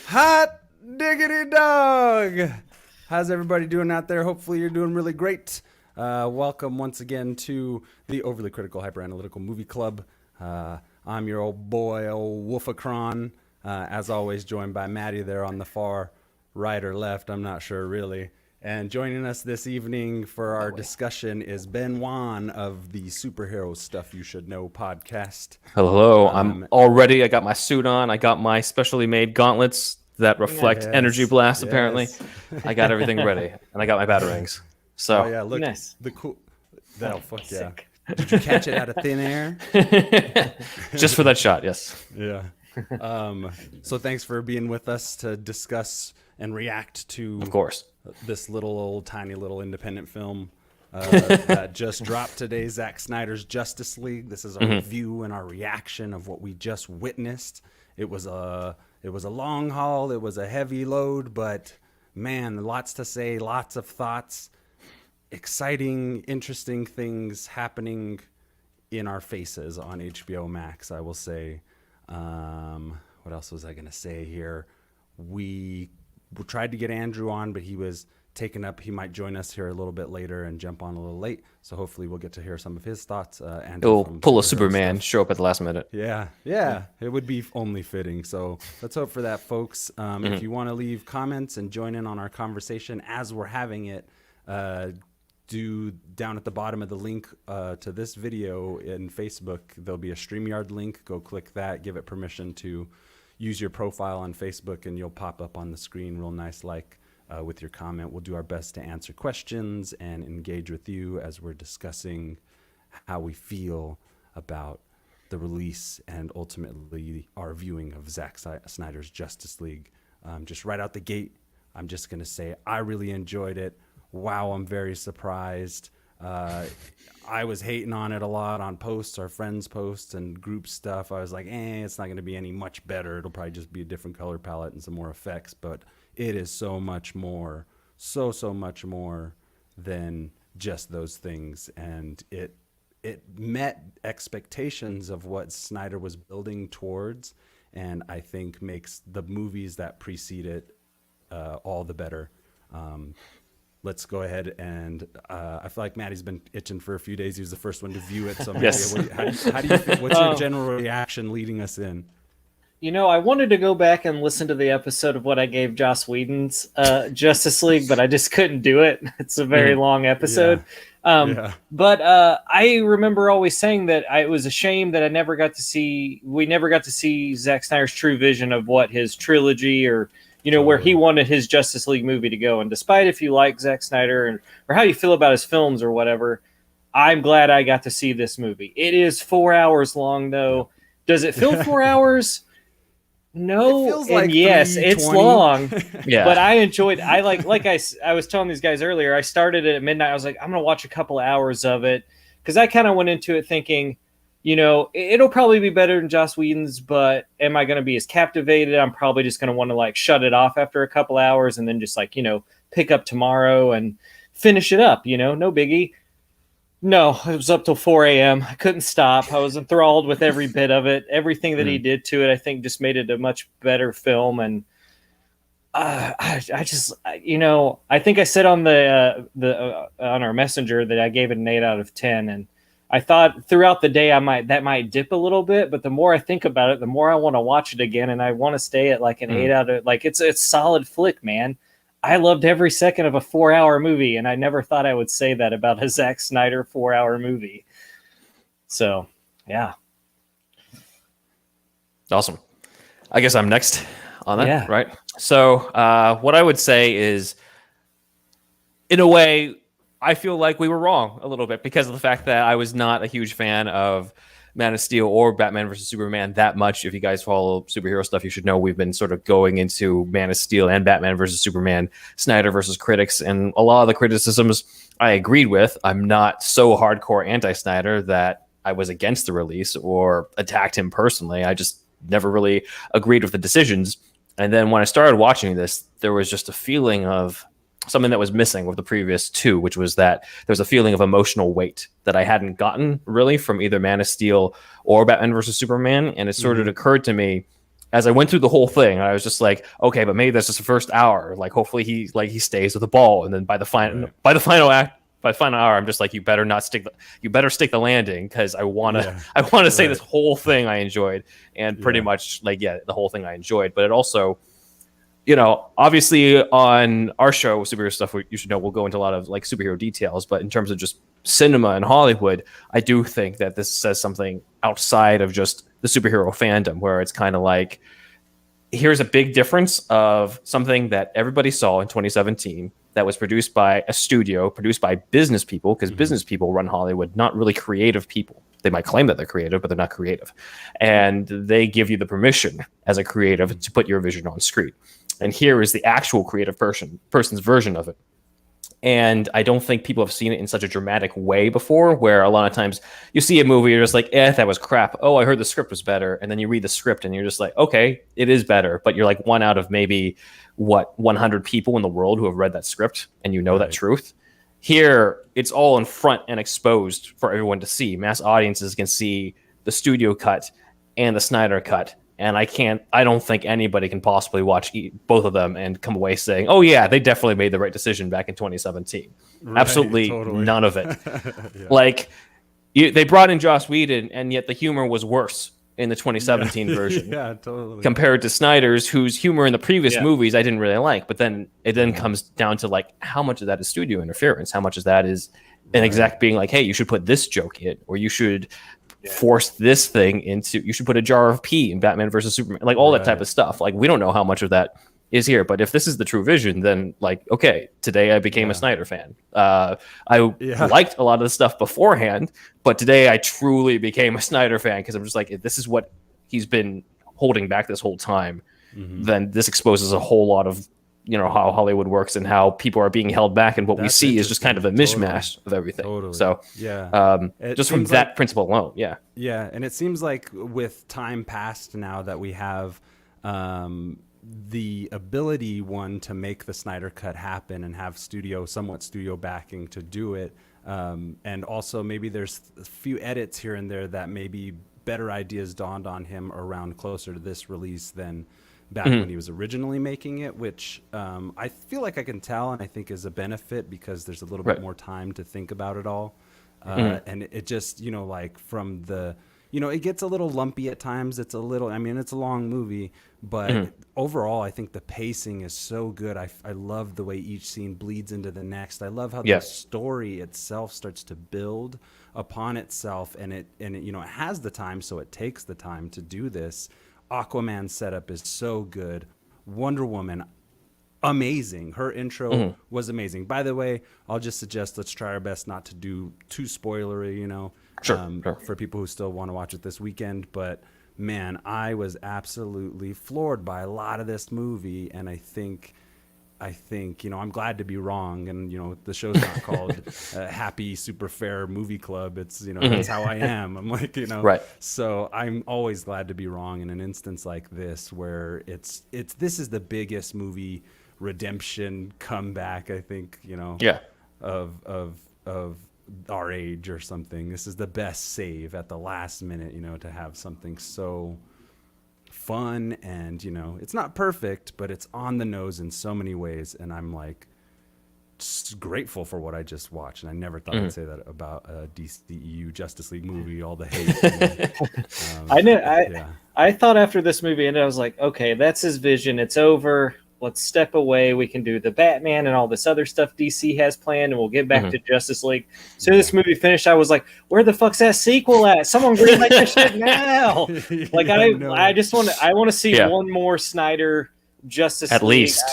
Hot diggity dog! How's everybody doing out there? Hopefully you're doing really great. Welcome once again to the Overly Critical Hyperanalytical Movie Club. I'm your old boy, old Wolfacron. As always, joined by Matty there on the far right or left. I'm not sure really. And joining us this evening for our discussion is Ben Wan of the Superhero Stuff You Should Know podcast. Hello, I'm all ready. I got my suit on. I got my specially made gauntlets that reflect energy blast, apparently. I got everything ready, and I got my batarangs. So, oh, yeah, look, nice. The cool. Oh, fuck yeah. Did you catch it out of thin air? Just for that shot, yes. Yeah. So thanks for being with us to discuss and react to, of course, this little old tiny little independent film that just dropped today, Zack Snyder's Justice League. This is our review and our reaction of what we just witnessed. It was a long haul. It was a heavy load, but man, lots to say, lots of thoughts, exciting, interesting things happening in our faces on HBO Max, I will say. What else was I going to say here? We tried to get Andrew on, but he was taken up. He might join us here a little bit later and jump on a little late. So hopefully we'll get to hear some of his thoughts. He'll pull a Superman, show up at the last minute. Yeah. It would be only fitting. So let's hope for that, folks. If you want to leave comments and join in on our conversation as we're having it, do down at the bottom of the link to this video in Facebook, there'll be a StreamYard link. Go click that, give it permission to use your profile on Facebook, and you'll pop up on the screen real nice with your comment. We'll do our best to answer questions and engage with you as we're discussing how we feel about the release and ultimately our viewing of Zack Snyder's Justice League. Just right out the gate, I'm just going to say I really enjoyed it. Wow, I'm very surprised. I was hating on it a lot on posts, our friends' posts and group stuff. I was like, it's not going to be any much better. It'll probably just be a different color palette and some more effects. But it is so much more, so much more than just those things. And it met expectations of what Snyder was building towards, and I think makes the movies that precede it all the better. Let's go ahead and I feel like Matty's been itching for a few days. He was the first one to view it. So yes. How do you feel? What's your general reaction leading us in? You know, I wanted to go back and listen to the episode of what I gave Joss Whedon's Justice League, but I just couldn't do it. It's a very long episode. But I remember always saying that it was a shame that we never got to see Zack Snyder's true vision of what his trilogy or where he wanted his Justice League movie to go. And despite if you like Zack Snyder or how you feel about his films or whatever, I'm glad I got to see this movie. It is 4 hours long, though. Does it feel 4 hours? No. It feels like yes, it's long. Yeah. But I enjoyed. I was telling these guys earlier. I started it at midnight. I was like, I'm gonna watch a couple hours of it because I kind of went into it thinking, it'll probably be better than Joss Whedon's, but am I going to be as captivated? I'm probably just going to want to shut it off after a couple hours and then just pick up tomorrow and finish it up, no biggie. No, it was up till 4 a.m. I couldn't stop. I was enthralled with every bit of it. Everything that he did to it, I think just made it a much better film. And I just, I think I said on on our messenger that I gave it an 8 out of 10. And I thought throughout the day that might dip a little bit, but the more I think about it, the more I want to watch it again, and I want to stay at an 8 out of it's a solid flick, man. I loved every second of a 4-hour movie, and I never thought I would say that about a Zack Snyder 4-hour movie. So, yeah, awesome. I guess I'm next on that, yeah. Right? So, what I would say is, in a way, I feel like we were wrong a little bit because of the fact that I was not a huge fan of Man of Steel or Batman versus Superman that much. If you guys follow superhero stuff, you should know we've been sort of going into Man of Steel and Batman versus Superman, Snyder versus critics, and a lot of the criticisms I agreed with. I'm not so hardcore anti-Snyder that I was against the release or attacked him personally. I just never really agreed with the decisions. And then when I started watching this, there was just a feeling of something that was missing with the previous two, which was that there was a feeling of emotional weight that I hadn't gotten really from either Man of Steel or Batman versus Superman. And it sort of occurred to me as I went through the whole thing, I was just like, okay, but maybe that's just the first hour. Like, hopefully he stays with the ball, and then by the final hour, I'm just like, you better stick the landing, because I wanna say this whole thing I enjoyed, and pretty much the whole thing I enjoyed. But it also, obviously on our show, superhero stuff, you should know, we'll go into a lot of like superhero details, but in terms of just cinema and Hollywood, I do think that this says something outside of just the superhero fandom, where it's kind of like, here's a big difference of something that everybody saw in 2017 that was produced by a studio, produced by business people, because business people run Hollywood, not really creative people. They might claim that they're creative, but they're not creative. And they give you the permission as a creative to put your vision on screen. And here is the actual creative person's version of it. And I don't think people have seen it in such a dramatic way before, where a lot of times you see a movie, you're just like, that was crap. Oh, I heard the script was better. And then you read the script and you're just like, okay, it is better. But you're like one out of maybe 100 people in the world who have read that script, and that truth. Here, it's all in front and exposed for everyone to see. Mass audiences can see the studio cut and the Snyder cut. And I don't think anybody can possibly watch both of them and come away saying, oh yeah, they definitely made the right decision back in 2017. Right, absolutely totally. None of it. Like, they brought in Joss Whedon, and yet the humor was worse in the 2017 version. Yeah, totally. Compared to Snyder's, whose humor in the previous movies I didn't really like. But then it comes down to like, how much of that is studio interference? How much of that is an exec being like, hey, you should put this joke in, or you should force this thing into, you should put a jar of pee in Batman versus Superman, like all that type of stuff. Like, we don't know how much of that is here, but if this is the true vision, then like, okay, today I became a Snyder fan. I liked a lot of the stuff beforehand, but today I truly became a Snyder fan, because I'm just like, if this is what he's been holding back this whole time, then this exposes a whole lot of how Hollywood works and how people are being held back, and what we see is just kind of a mishmash of everything. So just from that principle alone. And it seems like with time past now that we have the ability to make the Snyder cut happen and have somewhat studio backing to do it, and also maybe there's a few edits here and there that maybe better ideas dawned on him around closer to this release than back when he was originally making it, which I feel like I can tell, and I think is a benefit, because there's a little bit more time to think about it all. And it just, like from the, it gets a little lumpy at times. It's a little, it's a long movie, but overall, I think the pacing is so good. I love the way each scene bleeds into the next. I love how the story itself starts to build upon itself, and it has the time, so it takes the time to do this. Aquaman's setup is so good. Wonder Woman, amazing. Her intro was amazing. By the way, I'll just suggest let's try our best not to do too spoilery, sure. For people who still want to watch it this weekend. But man, I was absolutely floored by a lot of this movie, and I think I'm glad to be wrong, and the show's not called Happy Super Fair Movie Club. It's that's how I am. I'm like right. So I'm always glad to be wrong in an instance like this, where this is the biggest movie redemption comeback, I think, of our age or something. This is the best save at the last minute, to have something so fun, and it's not perfect, but it's on the nose in so many ways, and I'm like just grateful for what I just watched. And I never thought I'd say that about a DCEU Justice League movie, all the hate. I thought after this movie ended, I was like, okay, that's his vision, it's over, let's step away, we can do the Batman and all this other stuff DC has planned, and we'll get back to Justice League. So this movie finished, I was like, where the fuck's that sequel at? Someone greenlight that shit now. Like, I just want to see one more Snyder Justice at League. Least.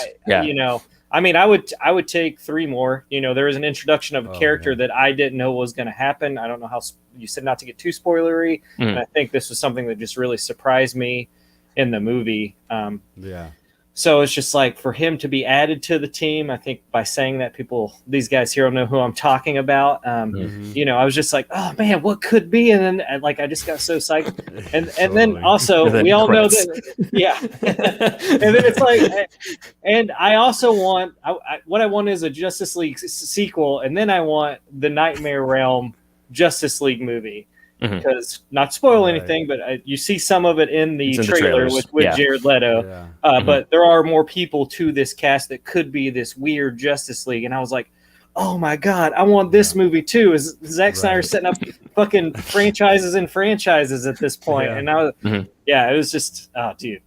I would take 3 more. There was an introduction of a character that I didn't know was going to happen. I don't know how you said not to get too spoilery, and I think this was something that just really surprised me in the movie. So it's just like, for him to be added to the team, I think by saying that, these guys here will know who I'm talking about. I was just like, oh man, what could be? And then I just got so psyched. And then also, we all know that, and then it's like, and I also want, what I want is a Justice League sequel. And then I want the Nightmare Realm Justice League movie. because not to spoil Right. anything, but you see some of it in the It's in the trailer trailers. with Yeah. Jared Leto. Yeah. But there are more people to this cast that could be this weird Justice League, and I was like, oh my god, I want this movie too. Is Zack Snyder Right. setting up fucking franchises and franchises at this point? Yeah. And I was, it was just, oh dude,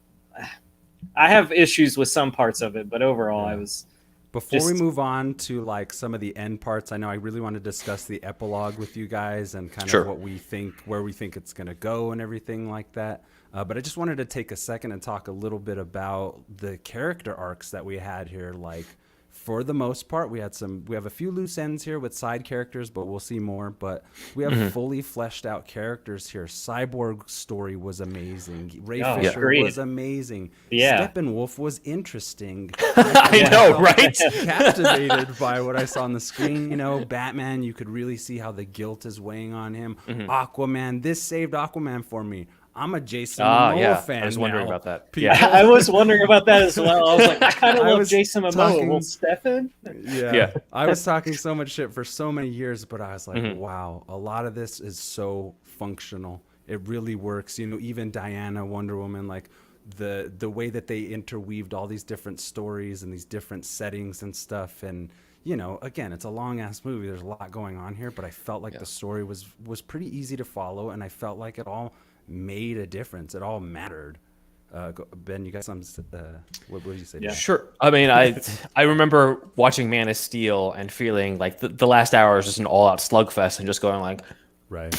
I have issues with some parts of it, but overall, I was. Before we move on to like some of the end parts, I know I really want to discuss the epilogue with you guys and kind of what we think, where we think it's going to go and everything like that. But I just wanted to take a second and talk a little bit about the character arcs that we had here. Like, for the most part, we have a few loose ends here with side characters, but we'll see more. But we have fully fleshed out characters here. Cyborg's story was amazing. Ray Fisher was amazing. Steppenwolf was interesting. I know, right? Captivated by what I saw on the screen. You know, Batman, you could really see how the guilt is weighing on him. Aquaman, this saved Aquaman for me. I'm a Jason Momoa fan. I was wondering about that. Yeah, I was wondering about that as well. I was like, I kind of love Jason Momoa. Well, Stefan? Yeah. I was talking so much shit for so many years, but I was like, wow, a lot of this is so functional. It really works. You know, even Diana, Wonder Woman, like the way that they interweaved all these different stories and these different settings and stuff. And, you know, again, it's a long ass movie. There's a lot going on here, but I felt like the story was pretty easy to follow, and I felt like it all made a difference. It all mattered. Ben, you got some what did you say? Yeah. Sure. I mean, I remember watching Man of Steel and feeling like the last hour is just an all-out slugfest and just going like, right,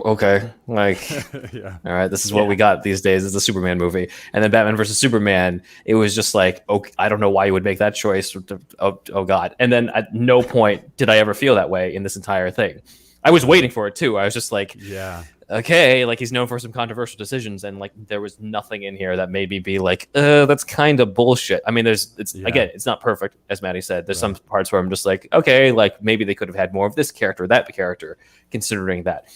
okay, like, all right, this is what we got these days. It's a Superman movie. And then Batman versus Superman, it was just like, okay, I don't know why you would make that choice. Oh God. And then at no point did I ever feel that way in this entire thing. I was waiting for it too. I was just like, okay, like he's known for some controversial decisions, and like there was nothing in here that made me be like, that's kind of bullshit. I mean, again, it's not perfect, as Maddie said. There's some parts where I'm just like, okay, like maybe they could have had more of this character, that character, considering that.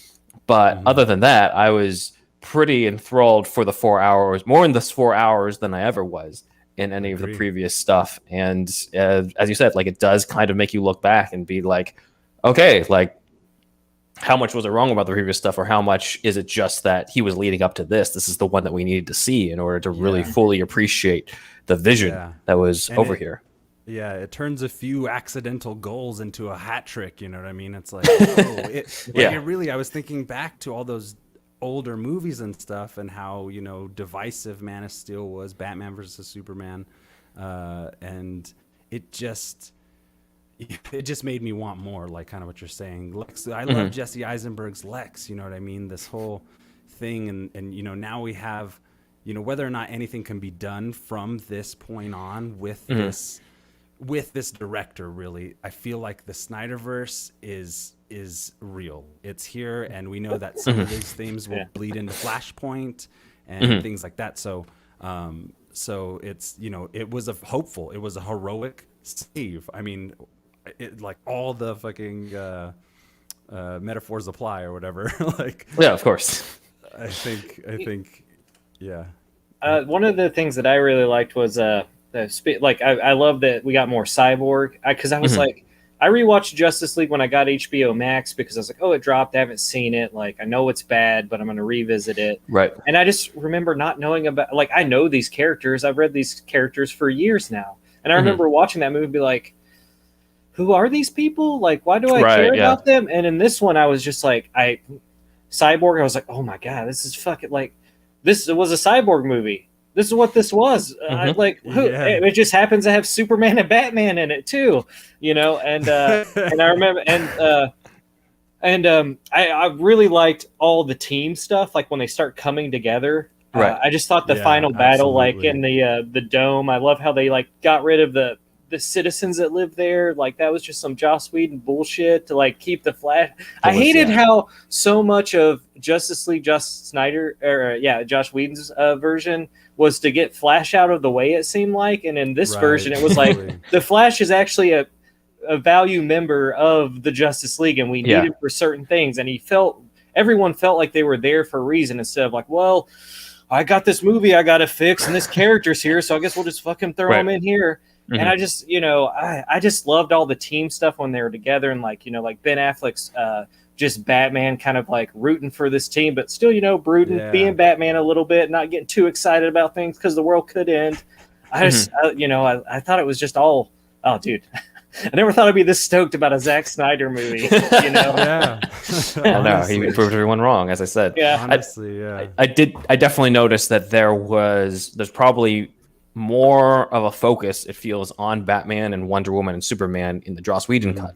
But other than that, I was pretty enthralled for the 4 hours, more in this 4 hours than I ever was in any of the previous stuff. And as you said, like it does kind of make you look back and be like, okay, like, how much was it wrong about the previous stuff, or how much is it just that he was leading up to this? This is the one that we needed to see in order to really fully appreciate the vision that was over here. Yeah, it turns a few accidental goals into a hat trick. You know what I mean? It's like, it really. I was thinking back to all those older movies and stuff, and how, you know, divisive Man of Steel was, Batman versus Superman, and it just made me want more, like kind of what you're saying. Lex, I love Jesse Eisenberg's Lex, you know what I mean? This whole thing. And, you know, now we have, you know, whether or not anything can be done from this point on with this director, really, I feel like the Snyder-verse is real. It's here. And we know that some of these themes will bleed into Flashpoint and things like that. So it's, you know, it was a heroic save. I mean, like all the fucking metaphors apply or whatever. Like, yeah, of course. I think, yeah. One of the things that I really liked was I love that we got more Cyborg, because I was like, I rewatched Justice League when I got HBO Max because I was like, oh, it dropped. I haven't seen it. Like, I know it's bad, but I'm going to revisit it. Right. And I just remember not knowing about, like, I know these characters. I've read these characters for years now. And I remember watching that movie and be like, who are these people? Like, why do I care about them? And in this one, I was just like, Cyborg, I was like, oh my God, this is fucking like, this was a Cyborg movie. This is what this was. It just happens to have Superman and Batman in it too, you know? And, and I remember, I really liked all the team stuff. Like when they start coming together, I just thought the final battle, like in the dome, I love how they like got rid of the citizens that live there. Like that was just some Joss Whedon bullshit to like keep the Flash. I hated how so much of Justice League, Joss Whedon's version was to get Flash out of the way, it seemed like. And in this version, it was like the Flash is actually a value member of the Justice League, and we need him for certain things. And everyone felt like they were there for a reason, instead of like, well, I got this movie I got to fix, and this character's here, so I guess we'll just fucking throw him in here. And I just, you know, I just loved all the team stuff when they were together, and like, you know, like Ben Affleck's just Batman kind of like rooting for this team, but still, brooding, Yeah. being Batman a little bit, not getting too excited about things because the world could end. I thought it was just all, oh, dude. I never thought I'd be this stoked about a Zack Snyder movie, Yeah. I know he proved everyone wrong, as I said. Yeah. Honestly, yeah. I definitely noticed that there's probably more of a focus, it feels, on Batman and Wonder Woman and Superman in the Joss Whedon cut.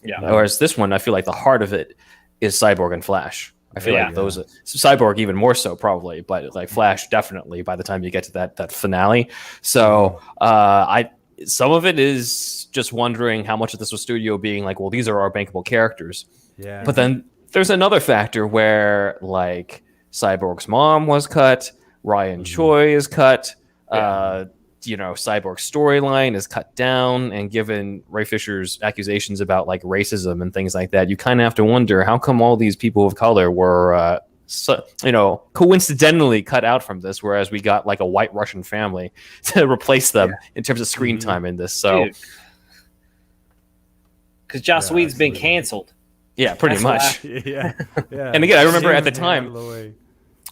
Yeah. Whereas this one, I feel like the heart of it is Cyborg and Flash. I feel like those Cyborg even more so probably, but like Flash definitely by the time you get to that finale. So some of it is just wondering how much of this was studio being like, well, these are our bankable characters. Yeah. But then there's another factor where like Cyborg's mom was cut, Ryan Choi is cut, Cyborg's storyline is cut down, and given Ray Fisher's accusations about like racism and things like that, you kind of have to wonder how come all these people of color were coincidentally cut out from this, whereas we got like a white Russian family to replace them in terms of screen time in this. So because Joss Whedon's been canceled. Yeah, pretty much. Yeah. And again, I remember at the time, way.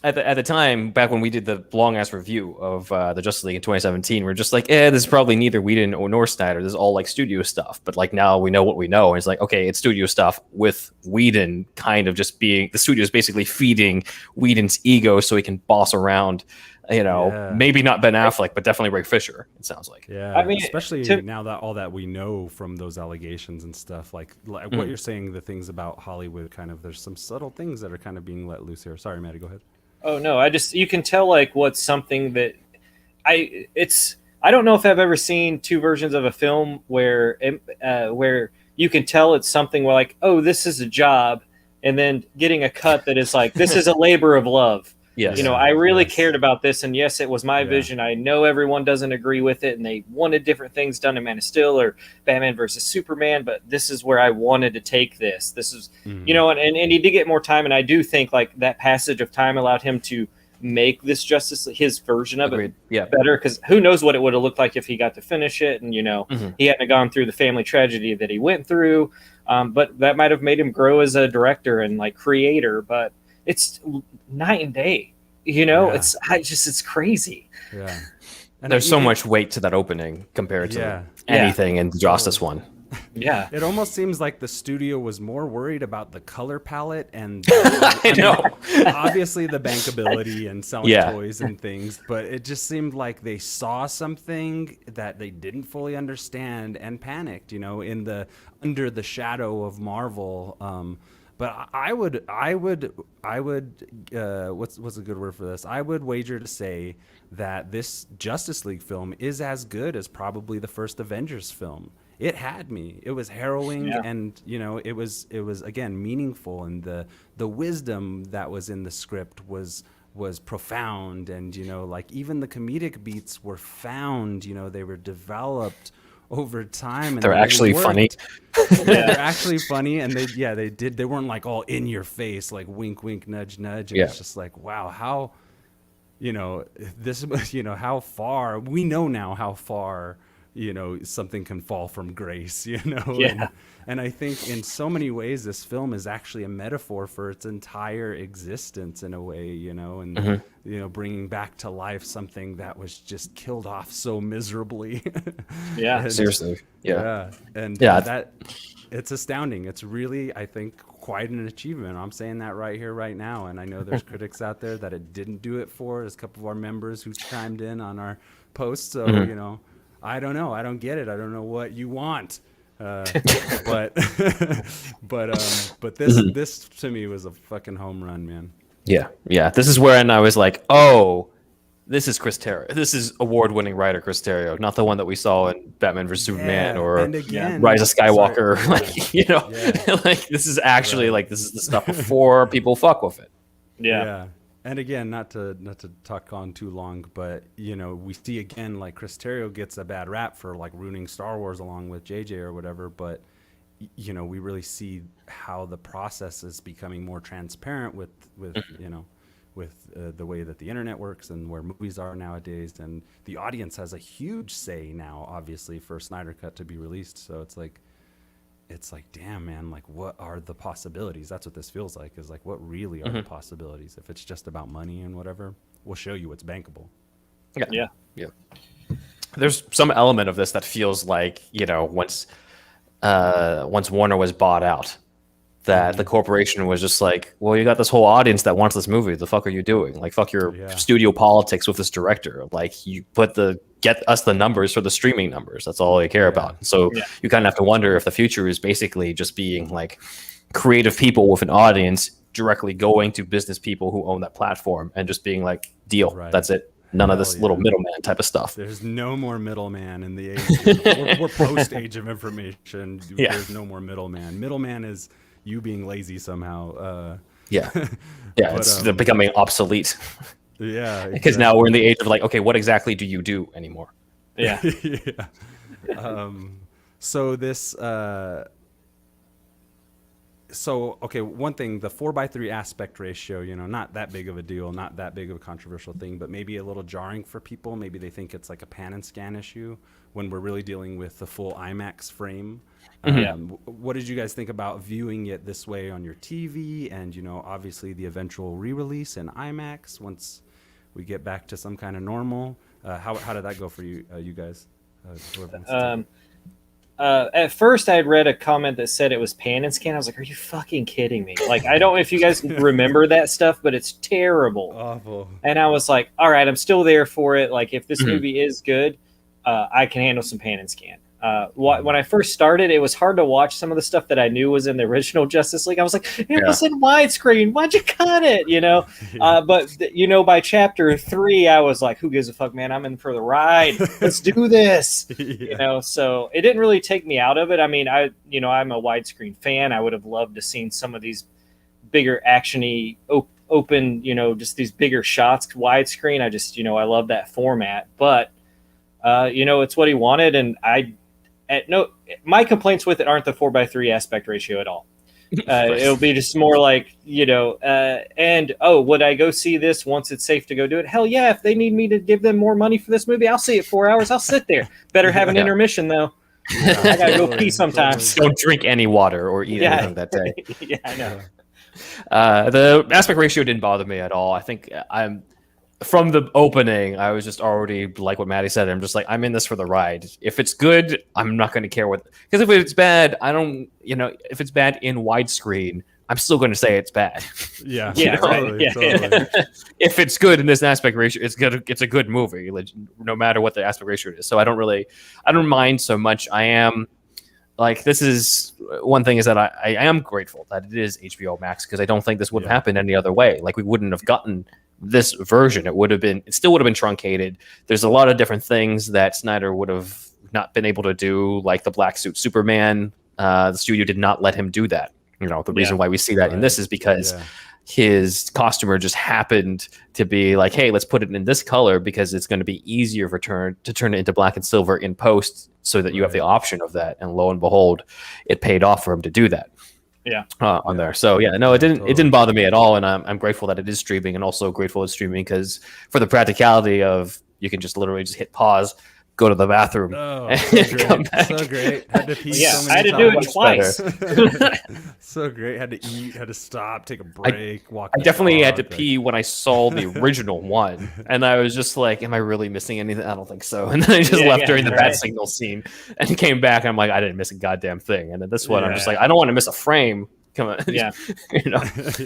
at the time, back when we did the long ass review of the Justice League in 2017, we are just like, this is probably neither Whedon nor Snyder. This is all like studio stuff. But like now we know what we know. And it's like, okay, it's studio stuff with Whedon kind of just being, the studio's basically feeding Whedon's ego so he can boss around, maybe not Ben Affleck, but definitely Ray Fisher, it sounds like. Yeah, I mean, especially now that all that we know from those allegations and stuff, like what you're saying, the things about Hollywood, kind of, there's some subtle things that are kind of being let loose here. Sorry, Maddie, go ahead. Oh no, you can tell like what's something that I don't know if I've ever seen two versions of a film where you can tell it's something where like, oh, this is a job, and then getting a cut that is like, this is a labor of love. Yes. I really cared about this, and yes, it was my vision. I know everyone doesn't agree with it, and they wanted different things done in Man of Steel or Batman versus Superman, but this is where I wanted to take this. This is, and he did get more time, and I do think like that passage of time allowed him to make this Justice League, his version of it better, because who knows what it would have looked like if he got to finish it, and he hadn't gone through the family tragedy that he went through, but that might have made him grow as a director and like creator, but it's night and day, it's crazy. Yeah. And there's so much weight to that opening compared to anything in the Justice one. Yeah. It almost seems like the studio was more worried about the color palette and I know. Obviously the bankability and selling toys and things, but it just seemed like they saw something that they didn't fully understand and panicked, under the shadow of Marvel. But I would what's a good word for this? I would wager to say that this Justice League film is as good as probably the first Avengers film. It had me. It was harrowing, and it was again meaningful, and the wisdom that was in the script was profound, and like even the comedic beats were found. They were developed over time, and they're actually funny. They're actually funny, and they weren't like all in your face, like wink wink nudge nudge, and it's just like, wow, how how far we know now how far something can fall from grace, and I think in so many ways this film is actually a metaphor for its entire existence in a way, and bringing back to life something that was just killed off so miserably. Seriously. That it's astounding. It's really, I think, quite an achievement. I'm saying that right here, right now, and I know there's critics out there that it didn't do it for. There's a couple of our members who chimed in on our post, so I don't know. I don't get it. I don't know what you want. But this to me was a fucking home run, man. Yeah. This is when I was like, oh, this is Chris Terrio. This is award-winning writer Chris Terrio, not the one that we saw in Batman vs Superman or Rise of Skywalker. Like this is actually like this is the stuff before people fuck with it. Yeah. And again, not to talk on too long, but we see again like Chris Terrio gets a bad rap for like ruining Star Wars along with JJ or whatever, but we really see how the process is becoming more transparent with the way that the internet works and where movies are nowadays, and the audience has a huge say now, obviously, for Snyder Cut to be released. So it's like, it's like, damn, man, like what are the possibilities? That's what this feels like, is like, what really are the possibilities? If it's just about money and whatever, we'll show you what's bankable. Yeah. There's some element of this that feels like, once Warner was bought out, that the corporation was just like, well, you got this whole audience that wants this movie. The fuck are you doing? Like, fuck your studio politics with this director. Like, you get us the numbers for the streaming numbers. That's all they care about. So you kind of have to wonder if the future is basically just being like creative people with an audience directly going to business people who own that platform and just being like, deal. That's it. None of this little middleman type of stuff. There's no more middleman in the age. We're post age of information. There's no more middleman. Middleman is you being lazy somehow. It's becoming obsolete. Yeah, exactly. Because now we're in the age of like, okay, what exactly do you do anymore? Yeah. So this. One thing, the 4:3 aspect ratio, not that big of a deal, not that big of a controversial thing, but maybe a little jarring for people. Maybe they think it's like a pan and scan issue when we're really dealing with the full IMAX frame. What did you guys think about viewing it this way on your TV and, obviously the eventual re-release in IMAX once we get back to some kind of normal? How did that go for you, you guys? At first, I had read a comment that said it was pan and scan. I was like, "Are you fucking kidding me?" Like, I don't know if you guys remember that stuff, but it's terrible, awful. And I was like, "All right, I'm still there for it. Like, if this movie is good, I can handle some pan and scan." When I first started, it was hard to watch some of the stuff that I knew was in the original Justice League. I was like, "It was in widescreen. Why'd you cut it?" But by chapter 3, I was like, "Who gives a fuck, man? I'm in for the ride. Let's do this." So it didn't really take me out of it. I mean, I'm a widescreen fan. I would have loved to seen some of these bigger actiony open, just these bigger shots widescreen. I just, I love that format. But it's what he wanted, and my complaints with it aren't the 4:3 aspect ratio at all. It'll be just more like, would I go see this once it's safe to go do it? Hell yeah. If they need me to give them more money for this movie, I'll see it 4 hours. I'll sit there. Better have an intermission though. I gotta go pee sometimes. Don't drink any water or eat anything that day. Yeah, I know. The aspect ratio didn't bother me at all. I think from the opening, I was just already like what Maddie said. I'm just like, I'm in this for the ride. If it's good, I'm not going to care because if it's bad, if it's bad in widescreen, I'm still going to say it's bad. Yeah. Totally. If it's good in this aspect ratio, it's good. It's a good movie, no matter what the aspect ratio is. So I don't mind so much. I am like, this is one thing is that I am grateful that it is HBO Max, because I don't think this would have happened any other way. Like, we wouldn't have gotten this version. It still would have been truncated. There's a lot of different things that Snyder would have not been able to do, like the black suit Superman. The studio did not let him do that. The reason why we see that in this is because his costumer just happened to be like, hey, let's put it in this color because it's going to be easier to turn it into black and silver in post, so that you have the option of that. And lo and behold, it paid off for him to do that. On there. So it didn't bother me at all, and I'm grateful that it is streaming, and also grateful it's streaming because for the practicality of, you can just literally just hit pause, go to the bathroom, and come back. So great. Had to pee. I had to do it twice. So great. Had to eat. Had to stop. Take a break. Walk. I definitely had to pee when I saw the original one, and I was just like, "Am I really missing anything? I don't think so." And then I just left during the bat signal scene, and came back. And I'm like, I didn't miss a goddamn thing. And then this one, I'm just like, I don't want to miss a frame. Come on. Yeah,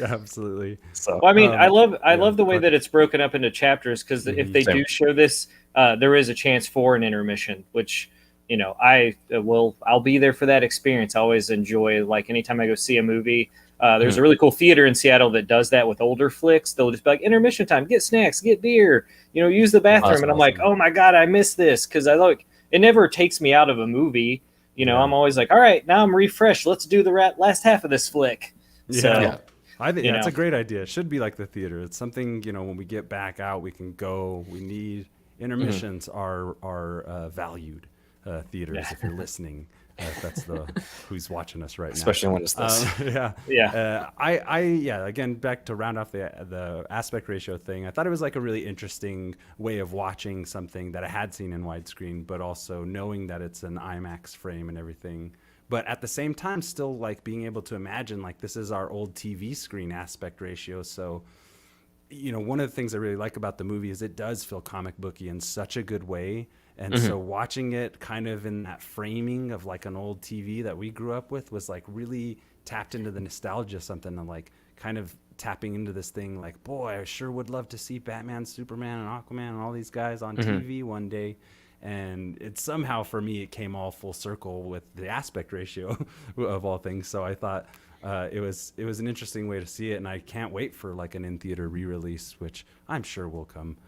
absolutely. So, I mean, I love the way that it's broken up into chapters, because if they do show this, there is a chance for an intermission, which, I'll be there for that experience. I always enjoy, like, anytime I go see a movie. There's a really cool theater in Seattle that does that with older flicks. They'll just be like, intermission time, get snacks, get beer, use the bathroom. And I'm like, oh my God, I miss this. Because it never takes me out of a movie. I'm always like, all right, now I'm refreshed. Let's do the last half of this flick. I think that's a great idea. It should be like the theater. It's something, when we get back out, we can go. We need intermissions are valued. Theaters, if you're listening, if that's who's watching us right now, especially when it's this. Again, back to round off the aspect ratio thing, I thought it was like a really interesting way of watching something that I had seen in widescreen, but also knowing that it's an IMAX frame and everything but at the same time, still like being able to imagine like this is our old TV screen aspect ratio. So, one of the things I really like about the movie is it does feel comic booky in such a good way. And so watching it kind of in that framing of like an old TV that we grew up with was like really tapped into the nostalgia, something and like kind of tapping into this thing like, boy, I sure would love to see Batman, Superman, and Aquaman and all these guys on TV one day. And it somehow for me, it came all full circle with the aspect ratio of all things. So I thought it was an interesting way to see it. And I can't wait for like an in-theater re-release, which I'm sure will come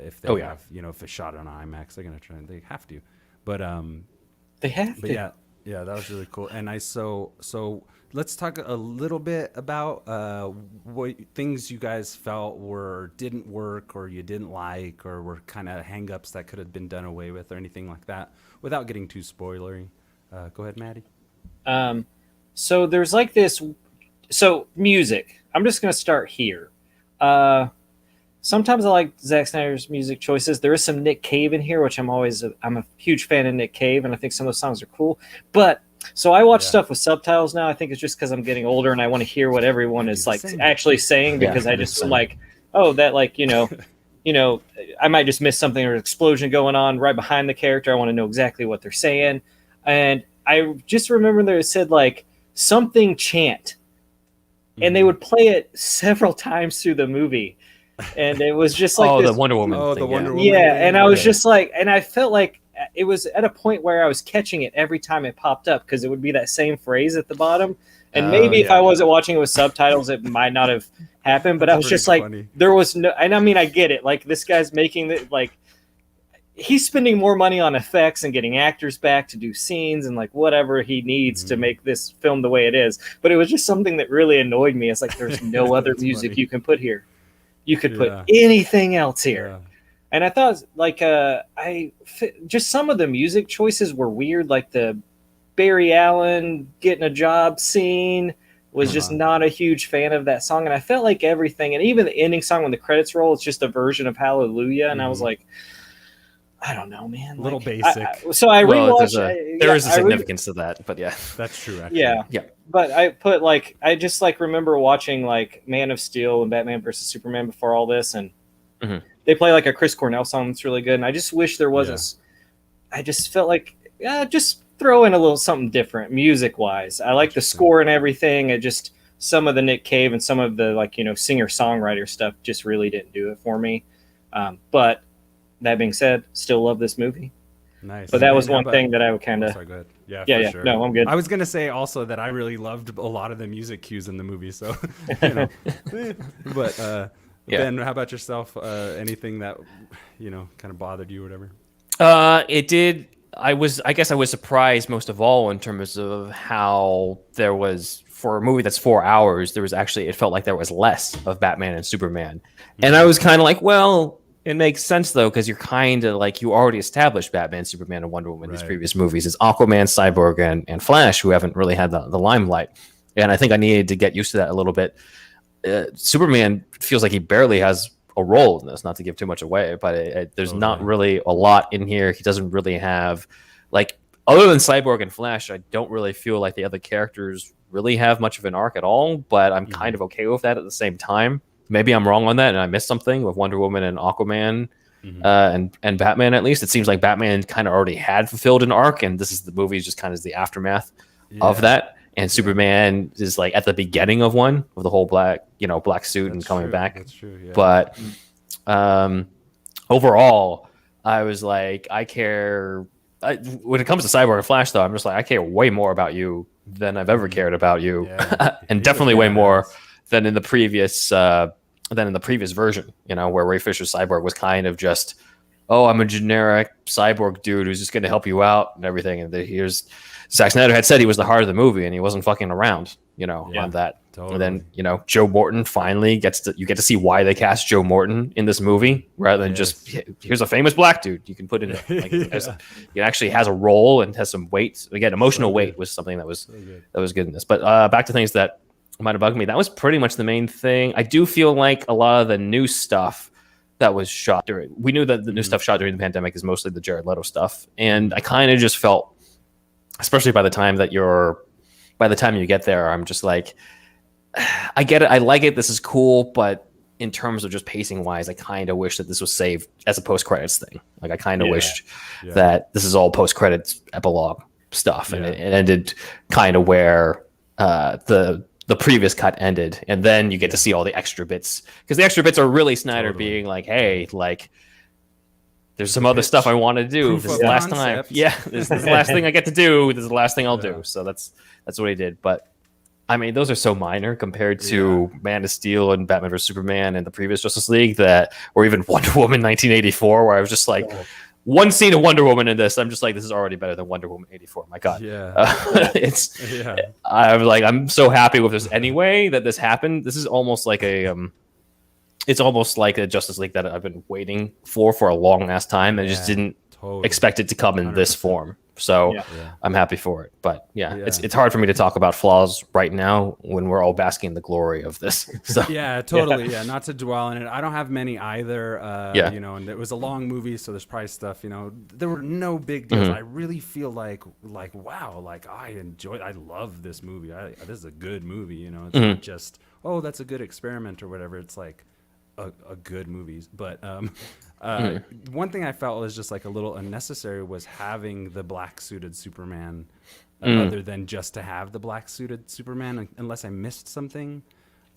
if they have, if it's shot on IMAX, they're going to try and they have to. But they have to. Yeah, that was really cool. And so let's talk a little bit about what things you guys felt didn't work or you didn't like or were kind of hang-ups that could have been done away with or anything like that without getting too spoilery. Go ahead, Maddie. So there's like this. So music. I'm just going to start here. Sometimes I like Zack Snyder's music choices. There is some Nick Cave in here, which I'm a huge fan of Nick Cave, and I think some of those songs are cool. But so I watch stuff with subtitles now. I think it's just because I'm getting older and I want to hear what everyone is like actually saying, because I just am like, oh, that like I might just miss something or an explosion going on right behind the character. I want to know exactly what they're saying, and I just remember there it said like something chant, and they would play it several times through the movie. And it was just like the Wonder Woman. Oh, thing, the Wonder Woman. Yeah, and I was just like, and I felt like it was at a point where I was catching it every time it popped up, because it would be that same phrase at the bottom. And maybe if I wasn't watching it with subtitles, it might not have happened. But I was just like, there was no, and I mean, I get it. Like this guy's making it like he's spending more money on effects and getting actors back to do scenes and like whatever he needs to make this film the way it is. But it was just something that really annoyed me. It's like there's no other music you can put here. You could put anything else here. Yeah. And I thought like just some of the music choices were weird, like the Barry Allen getting a job scene was just not a huge fan of that song. And I felt like everything, and even the ending song when the credits roll, it's just a version of Hallelujah. And I was like, I don't know, man. A little basic. So I rewatched. There is a significance to that, but yeah. That's true, actually. Yeah. But I just like remember watching like Man of Steel and Batman versus Superman before all this, and they play like a Chris Cornell song that's really good. And I just wish there wasn't. I just felt like just throw in a little something different music wise. I like the score and everything. It just some of the Nick Cave and some of the like singer songwriter stuff just really didn't do it for me. But that being said, still love this movie. Nice. But that was one thing that I would kind of. Sorry, go ahead. Yeah. Sure. No, I'm good. I was gonna say also that I really loved a lot of the music cues in the movie. So, but Ben, how about yourself? Anything that kind of bothered you or whatever? It did. I guess I was surprised most of all in terms of how there was, for a movie that's 4 hours, it felt like there was less of Batman and Superman, and I was kind of like, well. It makes sense though, because you're kind of like you already established Batman, Superman, and Wonder Woman in these previous movies. It's Aquaman, Cyborg, and Flash who haven't really had the limelight, and I think I needed to get used to that a little bit. Superman feels like he barely has a role in this, not to give too much away, but there's not really a lot in here. He doesn't really have like other than Cyborg and Flash. I don't really feel like the other characters really have much of an arc at all. But I'm kind of okay with that at the same time. Maybe I'm wrong on that, and I missed something with Wonder Woman and Aquaman, and Batman. At least it seems like Batman kind of already had fulfilled an arc, and this is the movie is just kind of the aftermath of that. And Superman is like at the beginning of one with the whole black suit and coming back. That's true. Yeah. But overall, I was like, I care. When it comes to Cyborg and Flash, though, I'm just like, I care way more about you than I've ever cared about you, and definitely way more than in the previous version, where Ray Fisher's Cyborg was kind of just, oh, I'm a generic cyborg dude who's just going to help you out and everything. And here's Zack Snyder had said he was the heart of the movie, and he wasn't fucking around, on that. Totally. And then, Joe Morton finally you get to see why they cast Joe Morton in this movie rather than just here's a famous black dude you can put in it. Like, it actually has a role and has some weight. Again, emotional weight was something that was good in this. But back to things that might have bugged me. That was pretty much the main thing. I do feel like a lot of the new stuff that was shot we knew that the new stuff shot during the pandemic is mostly the Jared Leto stuff, and I kind of just felt especially by the time you get there, I'm just like, I get it, I like it, this is cool, but in terms of just pacing wise, I kind of wish that this was saved as a post credits thing. Like I kind of wished that this is all post credits epilogue stuff, and it ended kind of where the previous cut ended, and then you get to see all the extra bits, because the extra bits are really Snyder being like, hey, like there's some other stuff I want to do. This is the last time. Yeah, this is the last thing I get to do. This is the last thing I'll do. So that's what he did. But I mean, those are so minor compared to Man of Steel and Batman vs Superman and the previous Justice League, or even Wonder Woman 1984, where I was just like, one scene of Wonder Woman in this, I'm just like, this is already better than Wonder Woman 84. My God, I'm so happy with this anyway that this happened. This is almost like it's almost like a Justice League that I've been waiting for a long ass time, and I just didn't expect it to come in 100%. This form. So I'm happy for it. But it's hard for me to talk about flaws right now when we're all basking in the glory of this. So yeah, totally. Yeah, not to dwell on it. I don't have many either. You know, and it was a long movie, so there's probably stuff. You know, there were no big deals. I really feel like wow, like I love this movie. This is a good movie. You know, it's not just that's a good experiment or whatever. It's like a good movie. But one thing I felt was just like a little unnecessary was having the black suited Superman, other than just to have the black suited Superman, unless I missed something.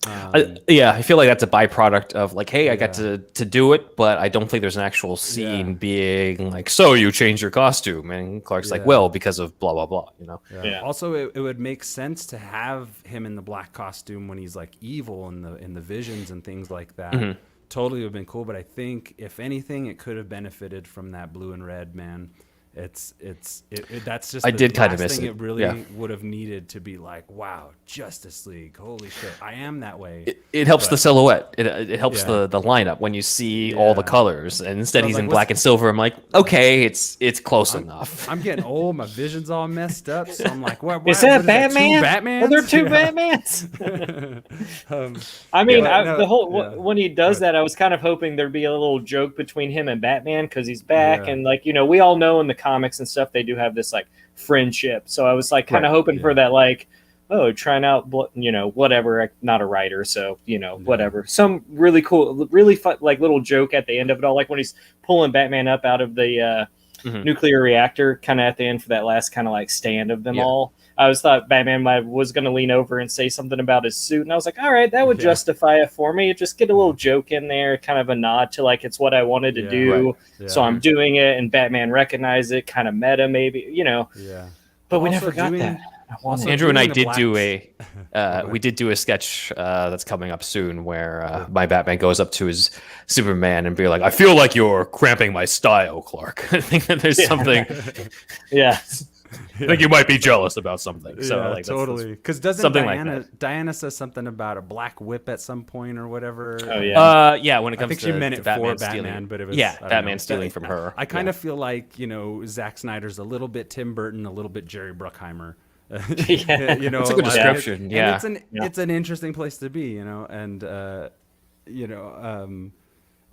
I feel like that's a byproduct of like, hey, I got to do it, but I don't think there's an actual scene being like, so you changed your costume, and Clark's like, well, because of blah blah blah, you know. Also, it would make sense to have him in the black costume when he's like evil in the visions and things like that. Totally would have been cool, but I think if anything, it could have benefited from that blue and red, man. That's just I did kind of miss thing it. It really would have needed to be like, wow, Justice League, holy shit, I am that way. It helps the silhouette. It helps the lineup when you see all the colors, and instead he's in black and silver. I'm like, okay, it's close enough. I'm getting old, my vision's all messed up, so I'm like, what is that Batman? Batman? Are there two Batmans? I mean, when he does that, I was kind of hoping there'd be a little joke between him and Batman, because he's back, and like, you know, we all know in the comics and stuff they do have this like friendship, so I was like kind of hoping for that, like, trying out, you know, whatever. Not a writer, so you know, whatever, some really cool, really fun, like little joke at the end of it all, like when he's pulling Batman up out of the nuclear reactor kind of at the end for that last kind of like stand of them all. I thought Batman was going to lean over and say something about his suit, and I was like, all right, that would justify it for me. Just get a little joke in there, kind of a nod to like, it's what I wanted to do, so I'm doing it, and Batman recognized it, kind of meta maybe, you know. But we never got that. Andrew and I did do we did do a sketch that's coming up soon where my Batman goes up to his Superman and be like, I feel like you're cramping my style, Clark. I think that there's something. I think you might be jealous about something. So like, totally. Because doesn't Diana says something about a black whip at some point or whatever? Oh yeah. When it comes I think to she meant it Batman for Batman, stealing. but it was Batman stealing from her. I kind of feel like, you know, Zack Snyder's a little bit Tim Burton, a little bit Jerry Bruckheimer. You know, it's a good description. It's an interesting place to be, you know, and you know,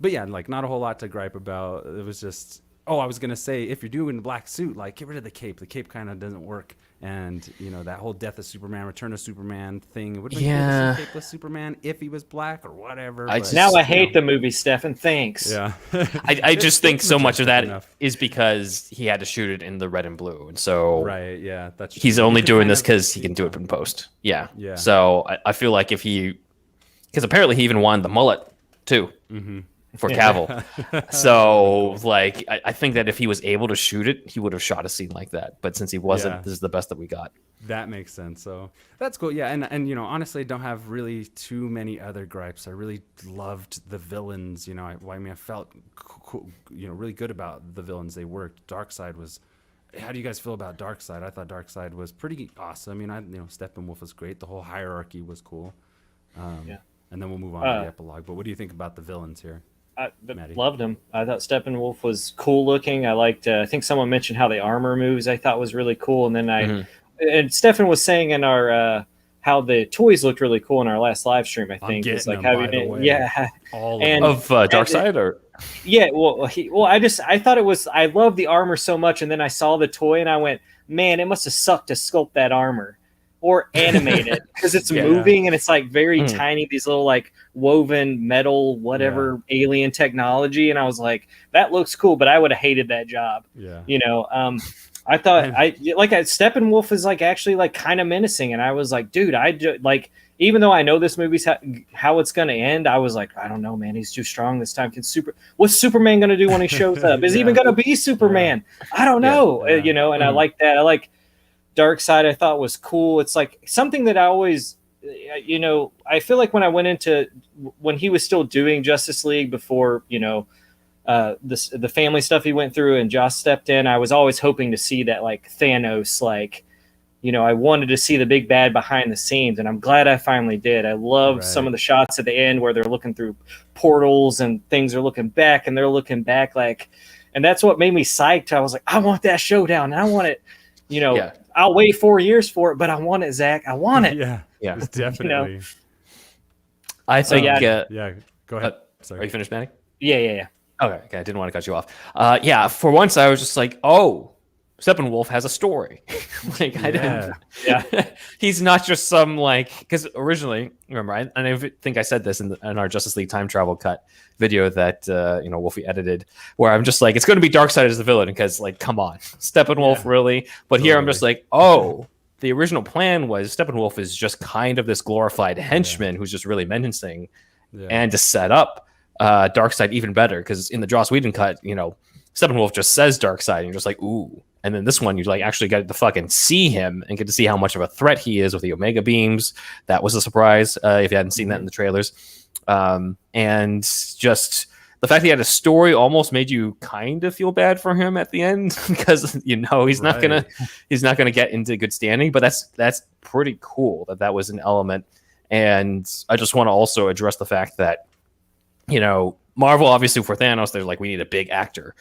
but yeah, like not a whole lot to gripe about. It was just. I was gonna say, if you're doing a black suit, like get rid of the cape. The cape kind of doesn't work, and you know that whole Death of Superman, Return of Superman thing. It would have been cool to see capeless Superman if he was black or whatever. I hate the movie, Stefan. Thanks. Yeah, I just think so much of that is because he had to shoot it in the red and blue, and so that's he's only doing this because he can do it in post. Yeah. So I feel like because apparently he even wanted the mullet too. For Cavill. So like I think that if he was able to shoot it, he would have shot a scene like that, but since he wasn't, this is the best that we got. That makes sense. So that's cool. And you know, honestly, I don't have really too many other gripes. I really loved the villains. You know, I felt cool, you know, really good about the villains. They worked. Darkseid was. How do you guys feel about Darkseid? I thought Darkseid was pretty awesome. I mean, Steppenwolf was great. The whole hierarchy was cool. And then we'll move on to the epilogue. But what do you think about the villains here? I loved him. I thought Steppenwolf was cool looking. I liked. I think someone mentioned how the armor moves. I thought was really cool. And then and Stefan was saying in our how the toys looked really cool in our last live stream. I think it's like having it. All of Darkseid or. Yeah, I thought it was. I love the armor so much, and then I saw the toy, and I went, man, it must have sucked to sculpt that armor or animate it because it's moving and it's like very tiny, these little like woven metal, whatever alien technology. And I was like, that looks cool, but I would have hated that job. Yeah. You know, I thought Steppenwolf is like actually like kind of menacing. And I was like, dude, even though I know this movie's how it's going to end, I was like, I don't know, man. He's too strong this time. What's Superman going to do when he shows up? Is he even going to be Superman? I don't know. You know, and I like that. I like Darkseid. I thought was cool. It's like something that I always, you know, I feel like when he was still doing Justice League before, you know, the family stuff he went through and Joss stepped in, I was always hoping to see that like Thanos, like, you know, I wanted to see the big bad behind the scenes, and I'm glad I finally did. I loved some of the shots at the end where they're looking through portals and things are looking back and they're looking back, like, and that's what made me psyched. I was like, I want that showdown, and I want it, you know, I'll wait 4 years for it, but I want it, Zach. I want it. Yeah, definitely. You know? I think, go ahead. Sorry. Are you finished, Matty? Yeah. Okay, I didn't want to cut you off. For once I was just like, oh, Steppenwolf has a story. Like I didn't. Yeah, he's not just some like, because originally, remember, I think I said this in our Justice League time travel cut video that you know, Wolfie edited, where I'm just like, it's going to be Darkseid as the villain because, like, come on, Steppenwolf, really? But here I'm just like, oh, the original plan was Steppenwolf is just kind of this glorified henchman who's just really menacing, and to set up Darkseid even better, because in the Joss Whedon cut, you know, Steppenwolf just says Darkseid, and you're just like, ooh. And then this one, you like actually get to fucking see him and get to see how much of a threat he is with the Omega beams. That was a surprise if you hadn't seen that in the trailers. And just the fact that he had a story almost made you kind of feel bad for him at the end, because you know he's not gonna get into good standing. But that's pretty cool that was an element. And I just want to also address the fact that, you know, Marvel, obviously for Thanos, they're like, we need a big actor